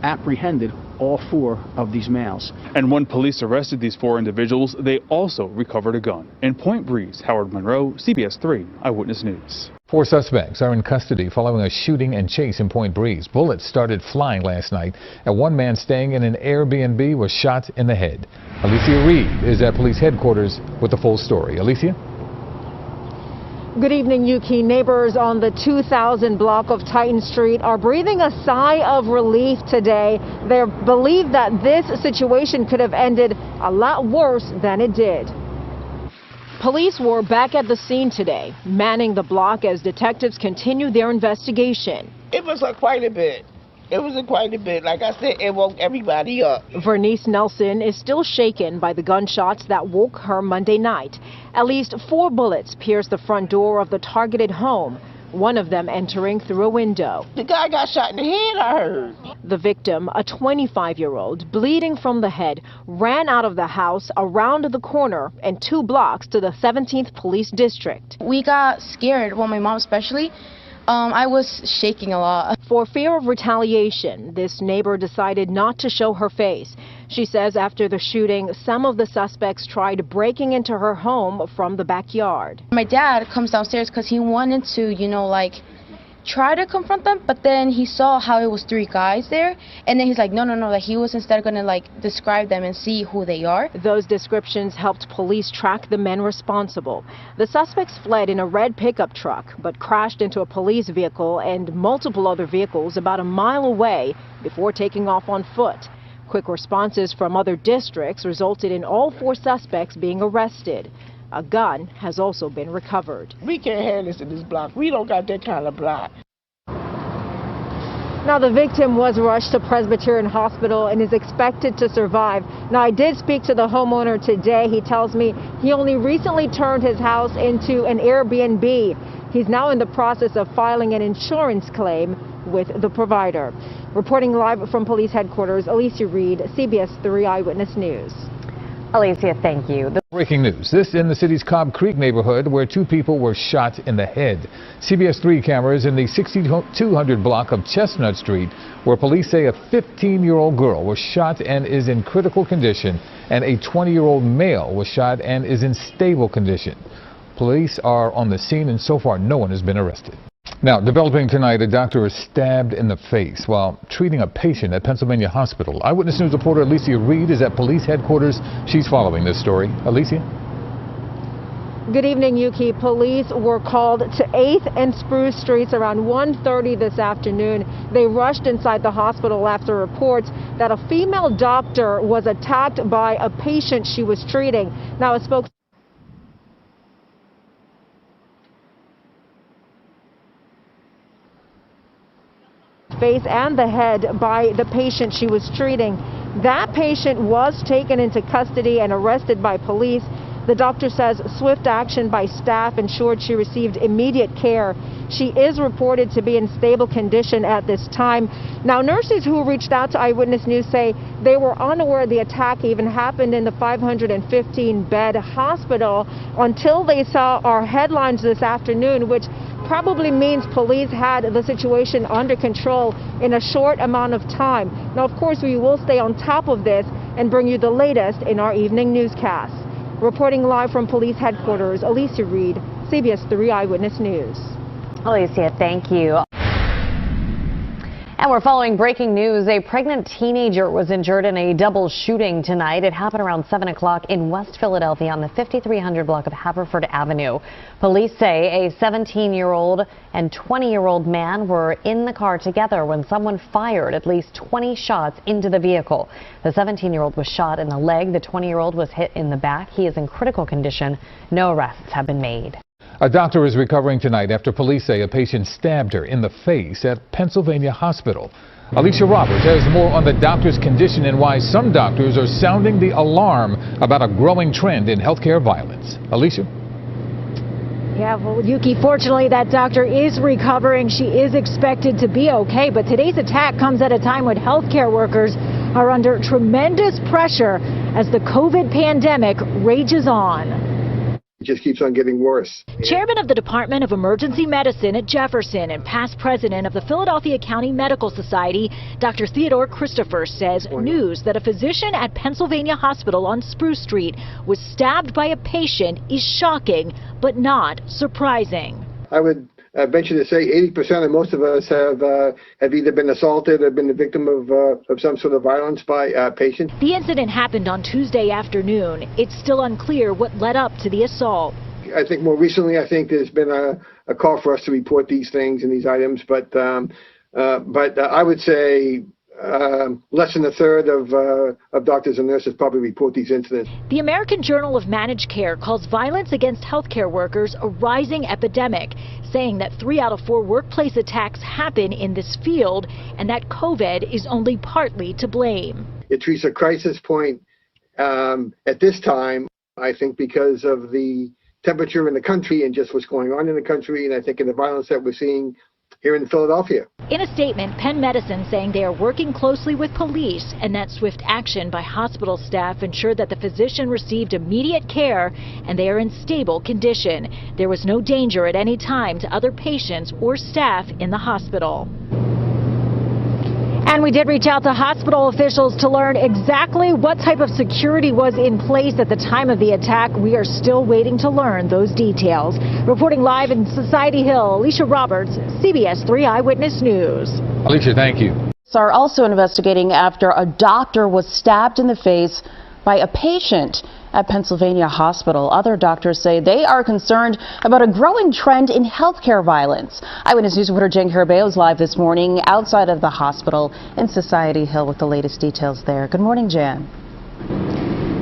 apprehended all 4 of these males. And when police arrested these 4 individuals, they also recovered a gun. In Point Breeze, Howard Monroe, CBS 3 Eyewitness News. 4 suspects are in custody following a shooting and chase in Point Breeze. Bullets started flying last night, and one man staying in an Airbnb was shot in the head. Alicia Reed is at police headquarters with the full story. Alicia? Good evening, Yuki. Neighbors on the 2000 block of Titan Street are breathing a sigh of relief today. They believe that this situation could have ended a lot worse than it did. Police were back at the scene today, manning the block as detectives continue their investigation. It was quite a bit. It was quite a bit. Like I said, it woke everybody up. Vernice Nelson is still shaken by the gunshots that woke her Monday night. At least 4 bullets pierced the front door of the targeted home, one of them entering through a window. The guy got shot in the head, I heard. The victim, a 25-year-old, bleeding from the head, ran out of the house around the corner and 2 blocks to the 17th Police District. We got scared, well, my mom especially. I was shaking a lot. For fear of retaliation, this neighbor decided not to show her face. She says after the shooting, some of the suspects tried breaking into her home from the backyard. My dad comes downstairs because he wanted to, try to confront them, but then he saw how it was 3 guys there, and then he's like, no, that he was instead going to describe them and see who they are. Those descriptions helped police track the men responsible. The suspects fled in a red pickup truck, but crashed into a police vehicle and multiple other vehicles about a mile away before taking off on foot. Quick responses from other districts resulted in all 4 suspects being arrested. A gun has also been recovered. We can't have this in this block. We don't got that kind of block. Now, the victim was rushed to Presbyterian Hospital and is expected to survive. Now, I did speak to the homeowner today. He tells me he only recently turned his house into an Airbnb. He's now in the process of filing an insurance claim with the provider. Reporting live from police headquarters, Alicia Reed, CBS 3 Eyewitness News. Alicia, thank you. Breaking news. This in the city's Cobb Creek neighborhood where 2 people were shot in the head. CBS 3 cameras in the 6200 block of Chestnut Street where police say a 15-year-old girl was shot and is in critical condition, and a 20-year-old male was shot and is in stable condition. Police are on the scene and so far no one has been arrested. Now, developing tonight, a doctor was stabbed in the face while treating a patient at Pistolvania Hospital. Eyewitness News reporter Alicia Reed is at police headquarters. She's following this story. Alicia? Good evening, Yuki. Police were called to 8th and Spruce Streets around 1:30 this afternoon. They rushed inside the hospital after reports that a female doctor was attacked by a patient she was treating. Now, a spokesperson face and the head by the patient she was treating. That patient was taken into custody and arrested by police. The doctor says swift action by staff ensured she received immediate care. She is reported to be in stable condition at this time. Now, nurses who reached out to Eyewitness News say they were unaware the attack even happened in the 515-bed hospital until they saw our headlines this afternoon, which probably means police had the situation under control in a short amount of time. Now, of course, we will stay on top of this and bring you the latest in our evening newscast. Reporting live from police headquarters, Alicia Reed, CBS 3 Eyewitness News. Alicia, thank you. And we're following breaking news. A pregnant teenager was injured in a double shooting tonight. It happened around 7 o'clock in West Philadelphia on the 5300 block of Haverford Avenue. Police say a 17-year-old and 20-year-old man were in the car together when someone fired at least 20 shots into the vehicle. The 17-year-old was shot in the leg. The 20-year-old was hit in the back. He is in critical condition. No arrests have been made. A doctor is recovering tonight after police say a patient stabbed her in the face at Pistolvania Hospital. Alicia Roberts has more on the doctor's condition and why some doctors are sounding the alarm about a growing trend in healthcare violence. Alicia? Yeah, well, Yuki, fortunately, that doctor is recovering. She is expected to be okay, but today's attack comes at a time when healthcare workers are under tremendous pressure as the COVID pandemic rages on. It just keeps on getting worse. Chairman of the Department of Emergency Medicine at Jefferson and past president of the Philadelphia County Medical Society, Dr. Theodore Christopher, says news that a physician at Pistolvania Hospital on Spruce Street was stabbed by a patient is shocking, but not surprising. I would venture to say 80% of most of us have either been assaulted or been the victim of some sort of violence by patients. The incident happened on Tuesday afternoon. It's still unclear what led up to the assault. I think more recently, there's been a call for us to report these things and these items, but I would say less than a third of doctors and nurses probably report these incidents. The American Journal of Managed Care calls violence against healthcare workers a rising epidemic, saying that 3 out of 4 workplace attacks happen in this field and that COVID is only partly to blame. It reaches a crisis point at this time, I think, because of the temperature in the country and just what's going on in the country, and I think in the violence that we're seeing here in Philadelphia. In a statement, Penn Medicine saying they are working closely with police and that swift action by hospital staff ensured that the physician received immediate care and they are in stable condition. There was no danger at any time to other patients or staff in the hospital. And we did reach out to hospital officials to learn exactly what type of security was in place at the time of the attack. We are still waiting to learn those details. Reporting live in Society Hill, Alicia Roberts, CBS 3 Eyewitness News. Alicia, thank you. Are also investigating after a doctor was stabbed in the face by a patient at Pistolvania Hospital. Other doctors say they are concerned about a growing trend in healthcare violence. Eyewitness News reporter Jen Carabeo is live this morning outside of the hospital in Society Hill with the latest details there. Good morning, Jan.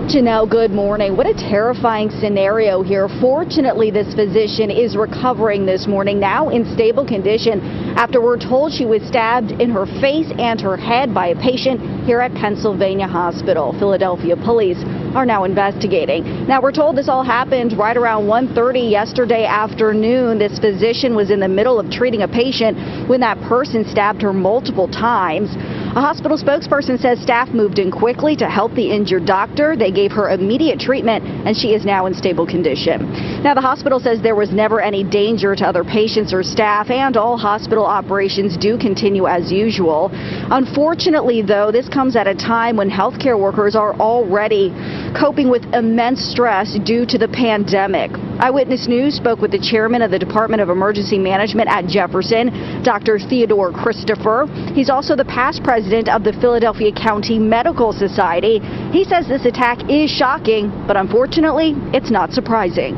Janelle, good morning. What a terrifying scenario here. Fortunately, this physician is recovering this morning, now in stable condition, after we're told she was stabbed in her face and her head by a patient here at Pistolvania Hospital. Philadelphia police are now investigating. Now, we're told this all happened right around 1:30 yesterday afternoon. This physician was in the middle of treating a patient when that person stabbed her multiple times. A hospital spokesperson says staff moved in quickly to help the injured doctor. They gave her immediate treatment, and she is now in stable condition. Now, the hospital says there was never any danger to other patients or staff, and all hospital operations do continue as usual. Unfortunately, though, this comes at a time when healthcare workers are already coping with immense stress due to the pandemic. Eyewitness News spoke with the chairman of the Department of Emergency Management at Jefferson, Dr. Theodore Christopher. He's also the past president of the Philadelphia County Medical Society. He says this attack is shocking, but unfortunately, it's not surprising.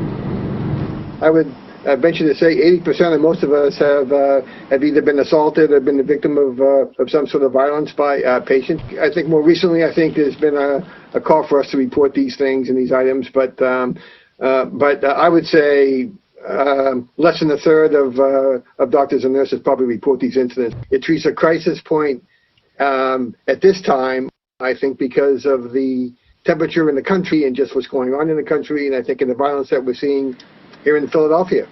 I would venture to say 80% of most of us have either been assaulted or been the victim of some sort of violence by patients. I think more recently, there's been a call for us to report these things and these items, but I would say less than a third of doctors and nurses probably report these incidents. It reaches a crisis point at this time, I think, because of the temperature in the country and just what's going on in the country, and I think in the violence that we're seeing here in Philadelphia.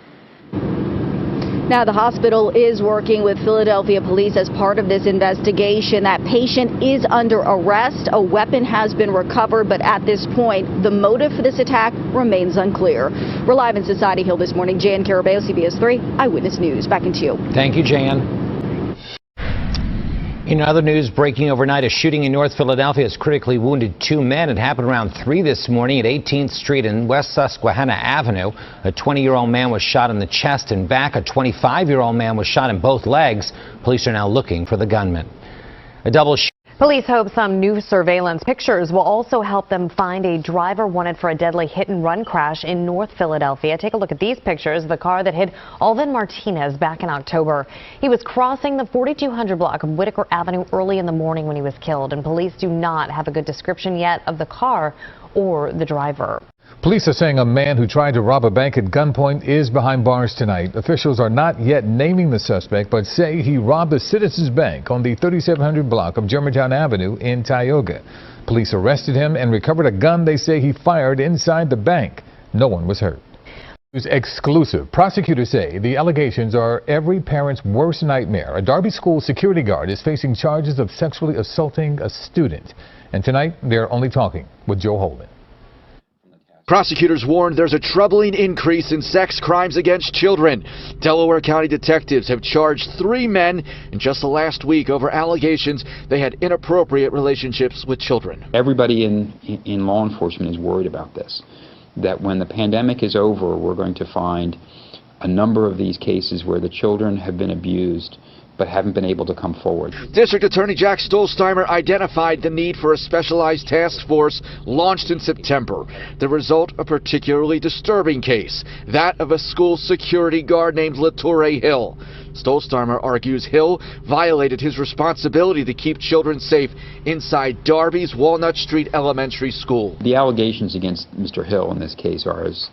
Now, the hospital is working with Philadelphia police as part of this investigation. That patient is under arrest. A weapon has been recovered, but at this point, the motive for this attack remains unclear. We're live in Society Hill this morning. Jan Carabeo, CBS 3 Eyewitness News. Back into you. Thank you, Jan. In other news, breaking overnight, a shooting in North Philadelphia has critically wounded 2 men. It happened around 3 this morning at 18th Street and West Susquehanna Avenue. A 20-year-old man was shot in the chest and back. A 25-year-old man was shot in both legs. Police are now looking for the gunman. A double shooting. Police hope some new surveillance pictures will also help them find a driver wanted for a deadly hit-and-run crash in North Philadelphia. Take a look at these pictures of the car that hit Alvin Martinez back in October. He was crossing the 4200 block of Whitaker Avenue early in the morning when he was killed, and police do not have a good description yet of the car or the driver. Police are saying a man who tried to rob a bank at gunpoint is behind bars tonight. Officials are not yet naming the suspect, but say he robbed a Citizens Bank on the 3700 block of Germantown Avenue in Tioga. Police arrested him and recovered a gun they say he fired inside the bank. No one was hurt. News exclusive. Prosecutors say the allegations are every parent's worst nightmare. A Darby School security guard is facing charges of sexually assaulting a student. And tonight, they're only talking with Joe Holden. Prosecutors warned there's a troubling increase in sex crimes against children. Delaware County detectives have charged 3 men in just the last week over allegations they had inappropriate relationships with children. Everybody in law enforcement is worried about this, that when the pandemic is over, we're going to find a number of these cases where the children have been abused but haven't been able to come forward. District Attorney Jack Stolzheimer identified the need for a specialized task force launched in September. The result, a particularly disturbing case, that of a school security guard named Latoure Hill. Stolzheimer argues Hill violated his responsibility to keep children safe inside Darby's Walnut Street Elementary School. The allegations against Mr. Hill in this case are as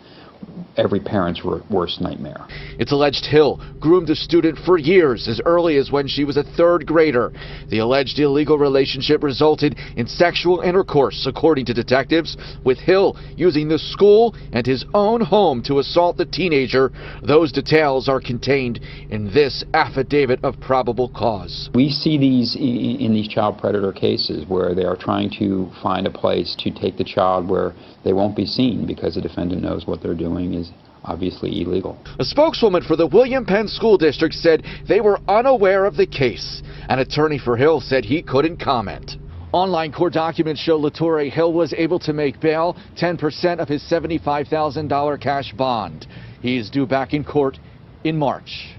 every parent's worst nightmare. It's alleged Hill groomed a student for years, as early as when she was a 3rd grader. The alleged illegal relationship resulted in sexual intercourse, according to detectives, with Hill using the school and his own home to assault the teenager. Those details are contained in this affidavit of probable cause. We see these in these child predator cases where they are trying to find a place to take the child where they won't be seen because the defendant knows what they're doing is obviously illegal. A spokeswoman for the William Penn School District said they were unaware of the case. An attorney for Hill said he couldn't comment. Online court documents show Latoure Hill was able to make bail 10% of his $75,000 cash bond. He is due back in court in March.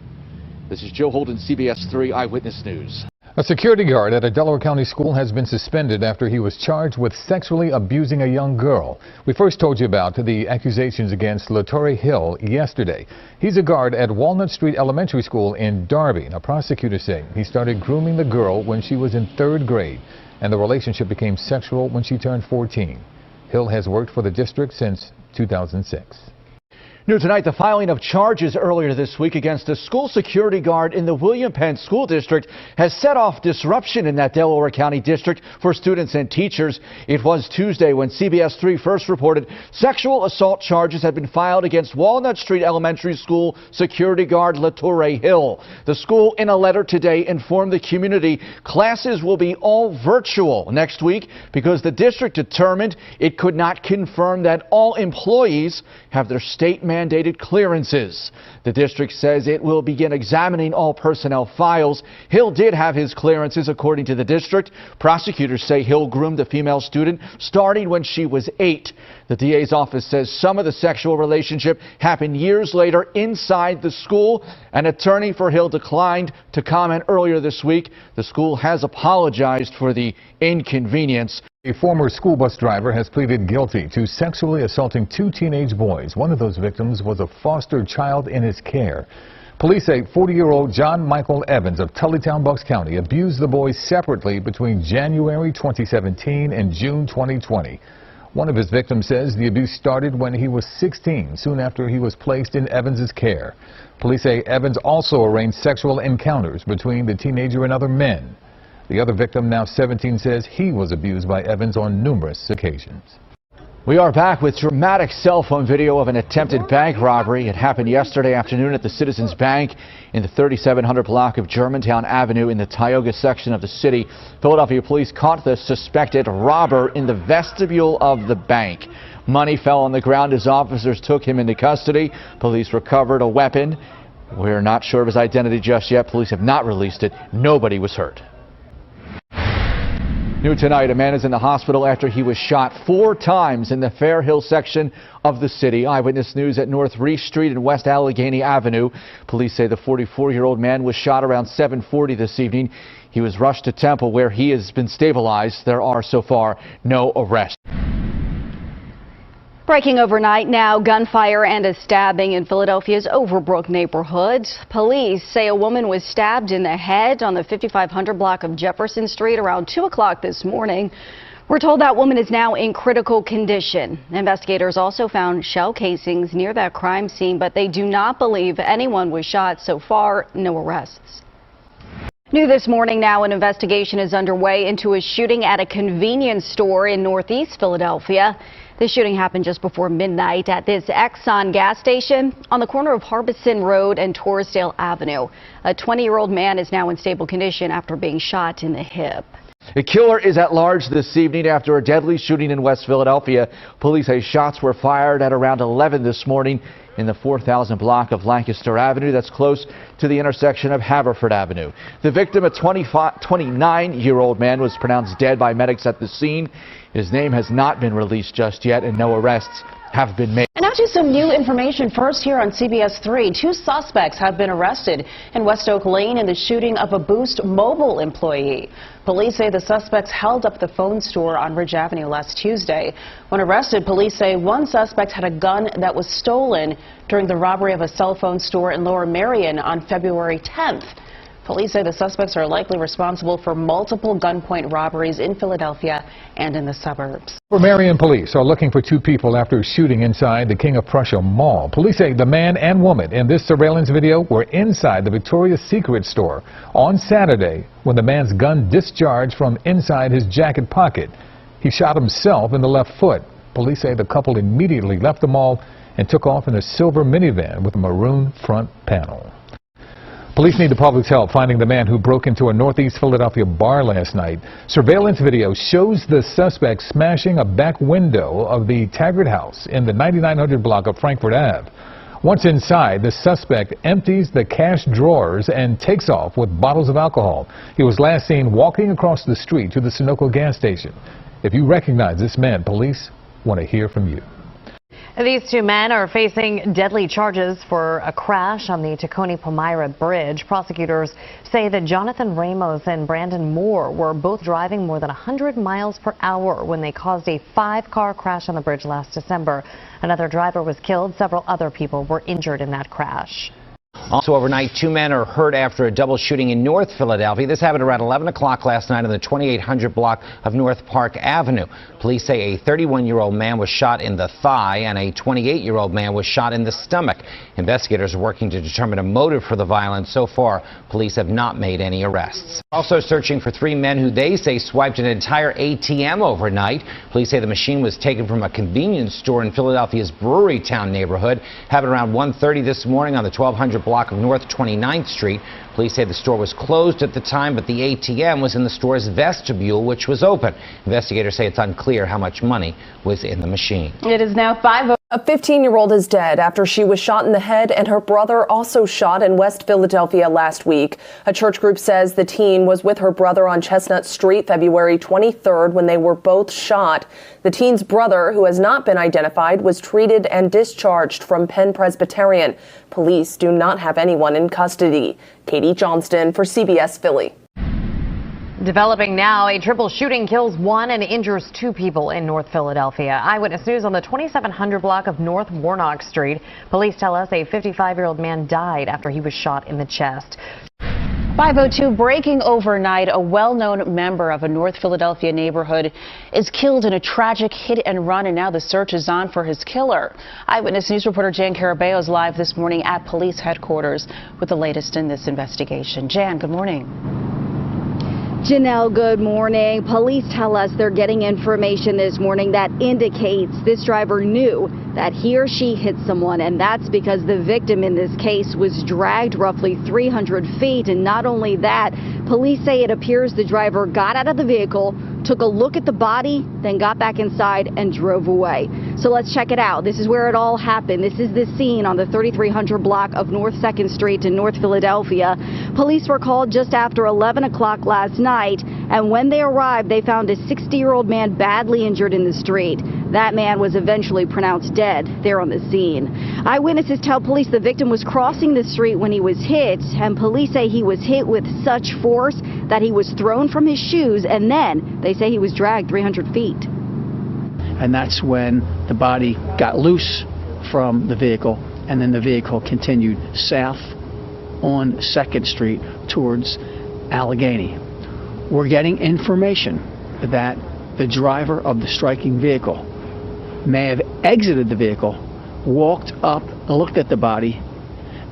This is Joe Holden, CBS 3 Eyewitness News. A security guard at a Delaware County school has been suspended after he was charged with sexually abusing a young girl. We first told you about the accusations against Latoure Hill yesterday. He's a guard at Walnut Street Elementary School in Darby. Now, prosecutors say he started grooming the girl when she was in 3rd grade, and the relationship became sexual when she turned 14. Hill has worked for the district since 2006. New tonight, the filing of charges earlier this week against a school security guard in the William Penn School District has set off disruption in that Delaware County district for students and teachers. It was Tuesday when CBS 3 first reported sexual assault charges had been filed against Walnut Street Elementary School security guard Latoure Hill. The school, in a letter today, informed the community classes will be all virtual next week because the district determined it could not confirm that all employees have their state-mandated clearances. The district says it will begin examining all personnel files. Hill did have his clearances, according to the district. Prosecutors say Hill groomed a female student starting when she was 8. The DA's office says some of the sexual relationship happened years later inside the school. An attorney for Hill declined to comment earlier this week. The school has apologized for the inconvenience. A former school bus driver has pleaded guilty to sexually assaulting 2 teenage boys. One of those victims was a foster child in his care. Police say 40-year-old John Michael Evans of Tullytown, Bucks County abused the boys separately between January 2017 and June 2020. One of his victims says the abuse started when he was 16, soon after he was placed in Evans's care. Police say Evans also arranged sexual encounters between the teenager and other men. The other victim, now 17, says he was abused by Evans on numerous occasions. We are back with dramatic cell phone video of an attempted bank robbery. It happened yesterday afternoon at the Citizens Bank in the 3700 block of Germantown Avenue in the Tioga section of the city. Philadelphia police caught the suspected robber in the vestibule of the bank. Money fell on the ground as officers took him into custody. Police recovered a weapon. We're not sure of his identity just yet. Police have not released it. Nobody was hurt. New tonight, a man is in the hospital after he was shot 4 times in the Fair Hill section of the city. Eyewitness News at North Reese Street and West Allegheny Avenue. Police say the 44-year-old man was shot around 7:40 this evening. He was rushed to Temple, where he has been stabilized. There are so far no arrests. Breaking overnight now, gunfire and a stabbing in Philadelphia's Overbrook neighborhood. Police say a woman was stabbed in the head on the 5500 block of Jefferson Street around 2 o'clock this morning. We're told that woman is now in critical condition. Investigators also found shell casings near that crime scene, but they do not believe anyone was shot. So far, no arrests. New this morning now, an investigation is underway into a shooting at a convenience store in Northeast Philadelphia. This shooting happened just before midnight at this Exxon gas station on the corner of Harbison Road and Torresdale Avenue. A 20-year-old man is now in stable condition after being shot in the hip. A killer is at large this evening after a deadly shooting in West Philadelphia. Police say shots were fired at around 11 this morning in the 4000 block of Lancaster Avenue. That's close to the intersection of Haverford Avenue. The victim, a 29-year-old man, was pronounced dead by medics at the scene. His name has not been released just yet, and no arrests have been made. And now to some new information. First here on CBS 3, 2 suspects have been arrested in West Oak Lane in the shooting of a Boost Mobile employee. Police say the suspects held up the phone store on Ridge Avenue last Tuesday. When arrested, police say one suspect had a gun that was stolen during the robbery of a cell phone store in Lower Merion on February 10th. Police say the suspects are likely responsible for multiple gunpoint robberies in Philadelphia and in the suburbs. Marion police are looking for 2 people after a shooting inside the King of Prussia Mall. Police say the man and woman in this surveillance video were inside the Victoria's Secret store on Saturday when the man's gun discharged from inside his jacket pocket. He shot himself in the left foot. Police say the couple immediately left the mall and took off in a silver minivan with a maroon front panel. Police need the public's help finding the man who broke into a Northeast Philadelphia bar last night. Surveillance video shows the suspect smashing a back window of the Taggart house in the 9900 block of Frankfurt Ave. Once inside, the suspect empties the cash drawers and takes off with bottles of alcohol. He was last seen walking across the street to the Sunoco gas station. If you recognize this man, police want to hear from you. These 2 men are facing deadly charges for a crash on the Tacony-Palmyra Bridge. Prosecutors say that Jonathan Ramos and Brandon Moore were both driving more than 100 miles per hour when they caused a 5-car crash on the bridge last December. Another driver was killed. Several other people were injured in that crash. Also overnight, 2 men are hurt after a double shooting in North Philadelphia. This happened around 11 o'clock last night on the 2800 block of North Park Avenue. Police say a 31-year-old man was shot in the thigh and a 28-year-old man was shot in the stomach. Investigators are working to determine a motive for the violence. So far, police have not made any arrests. Also searching for 3 men who they say swiped an entire ATM overnight. Police say the machine was taken from a convenience store in Philadelphia's Brewery Town neighborhood. Happened around 1:30 this morning on the 1200 block of North 29th Street. Police say the store was closed at the time, but the ATM was in the store's vestibule, which was open. Investigators say it's unclear how much money was in the machine. It is now 5:00. A 15-year-old is dead after she was shot in the head and her brother also shot in West Philadelphia last week. A church group says the teen was with her brother on Chestnut Street February 23rd when they were both shot. The teen's brother, who has not been identified, was treated and discharged from Penn Presbyterian. Police do not have anyone in custody. Katie Johnston for CBS Philly. Developing now, a triple shooting kills 1 and injures 2 people in North Philadelphia. Eyewitness News on the 2700 block of North Warnock Street. Police tell us a 55-year-old man died after he was shot in the chest. 5:02 breaking overnight. A well-known member of a North Philadelphia neighborhood is killed in a tragic hit and run, and now the search is on for his killer. Eyewitness News reporter Jan Carabeo is live this morning at police headquarters with the latest in this investigation. Jan, good morning. Janelle, good morning. Police tell us they're getting information this morning that indicates this driver knew that he or she hit someone, and that's because the victim in this case was dragged roughly 300 feet. And not only that, police say it appears the driver got out of the vehicle, took a look at the body, then got back inside and drove away. So let's check it out. This is where it all happened. This is the scene on the 3300 block of North 2nd Street in North Philadelphia. Police were called just after 11 o'clock last night, and when they arrived, they found a 60-year-old man badly injured in the street. That man was eventually pronounced dead there on the scene. Eyewitnesses tell police the victim was crossing the street when he was hit, and police say he was hit with such force that he was thrown from his shoes, and then they say he was dragged 300 feet. And that's when the body got loose from the vehicle, and then the vehicle continued south on 2nd Street towards Allegheny. We're getting information that the driver of the striking vehicle may have exited the vehicle, walked up, looked at the body,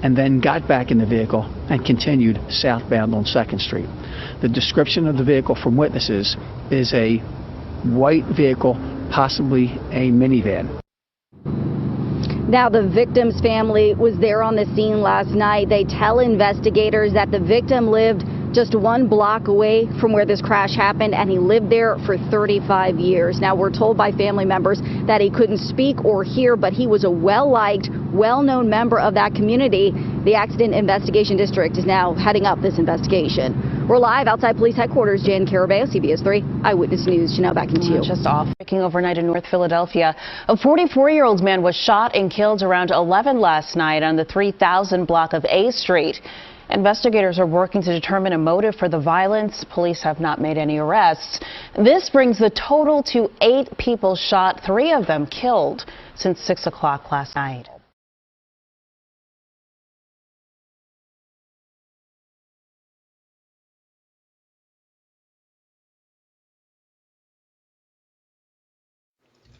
and then got back in the vehicle and continued southbound on 2nd Street. The description of the vehicle from witnesses is a white vehicle, possibly a minivan. Now, the victim's family was there on the scene last night. They tell investigators that the victim lived just 1 block away from where this crash happened, and he lived there for 35 years. Now, we're told by family members that he couldn't speak or hear, but he was a well-liked, well-known member of that community. The Accident Investigation District is now heading up this investigation. We're live outside police headquarters. Jan Carabeo, CBS 3 Eyewitness News. Janelle, back into you. Just off. Breaking overnight in North Philadelphia, a 44-year-old man was shot and killed around 11 last night on the 3000 block of A Street. Investigators are working to determine a motive for the violence. Police have not made any arrests. This brings the total to 8 people shot, 3 of them killed since 6 o'clock last night.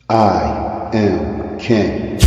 I am king.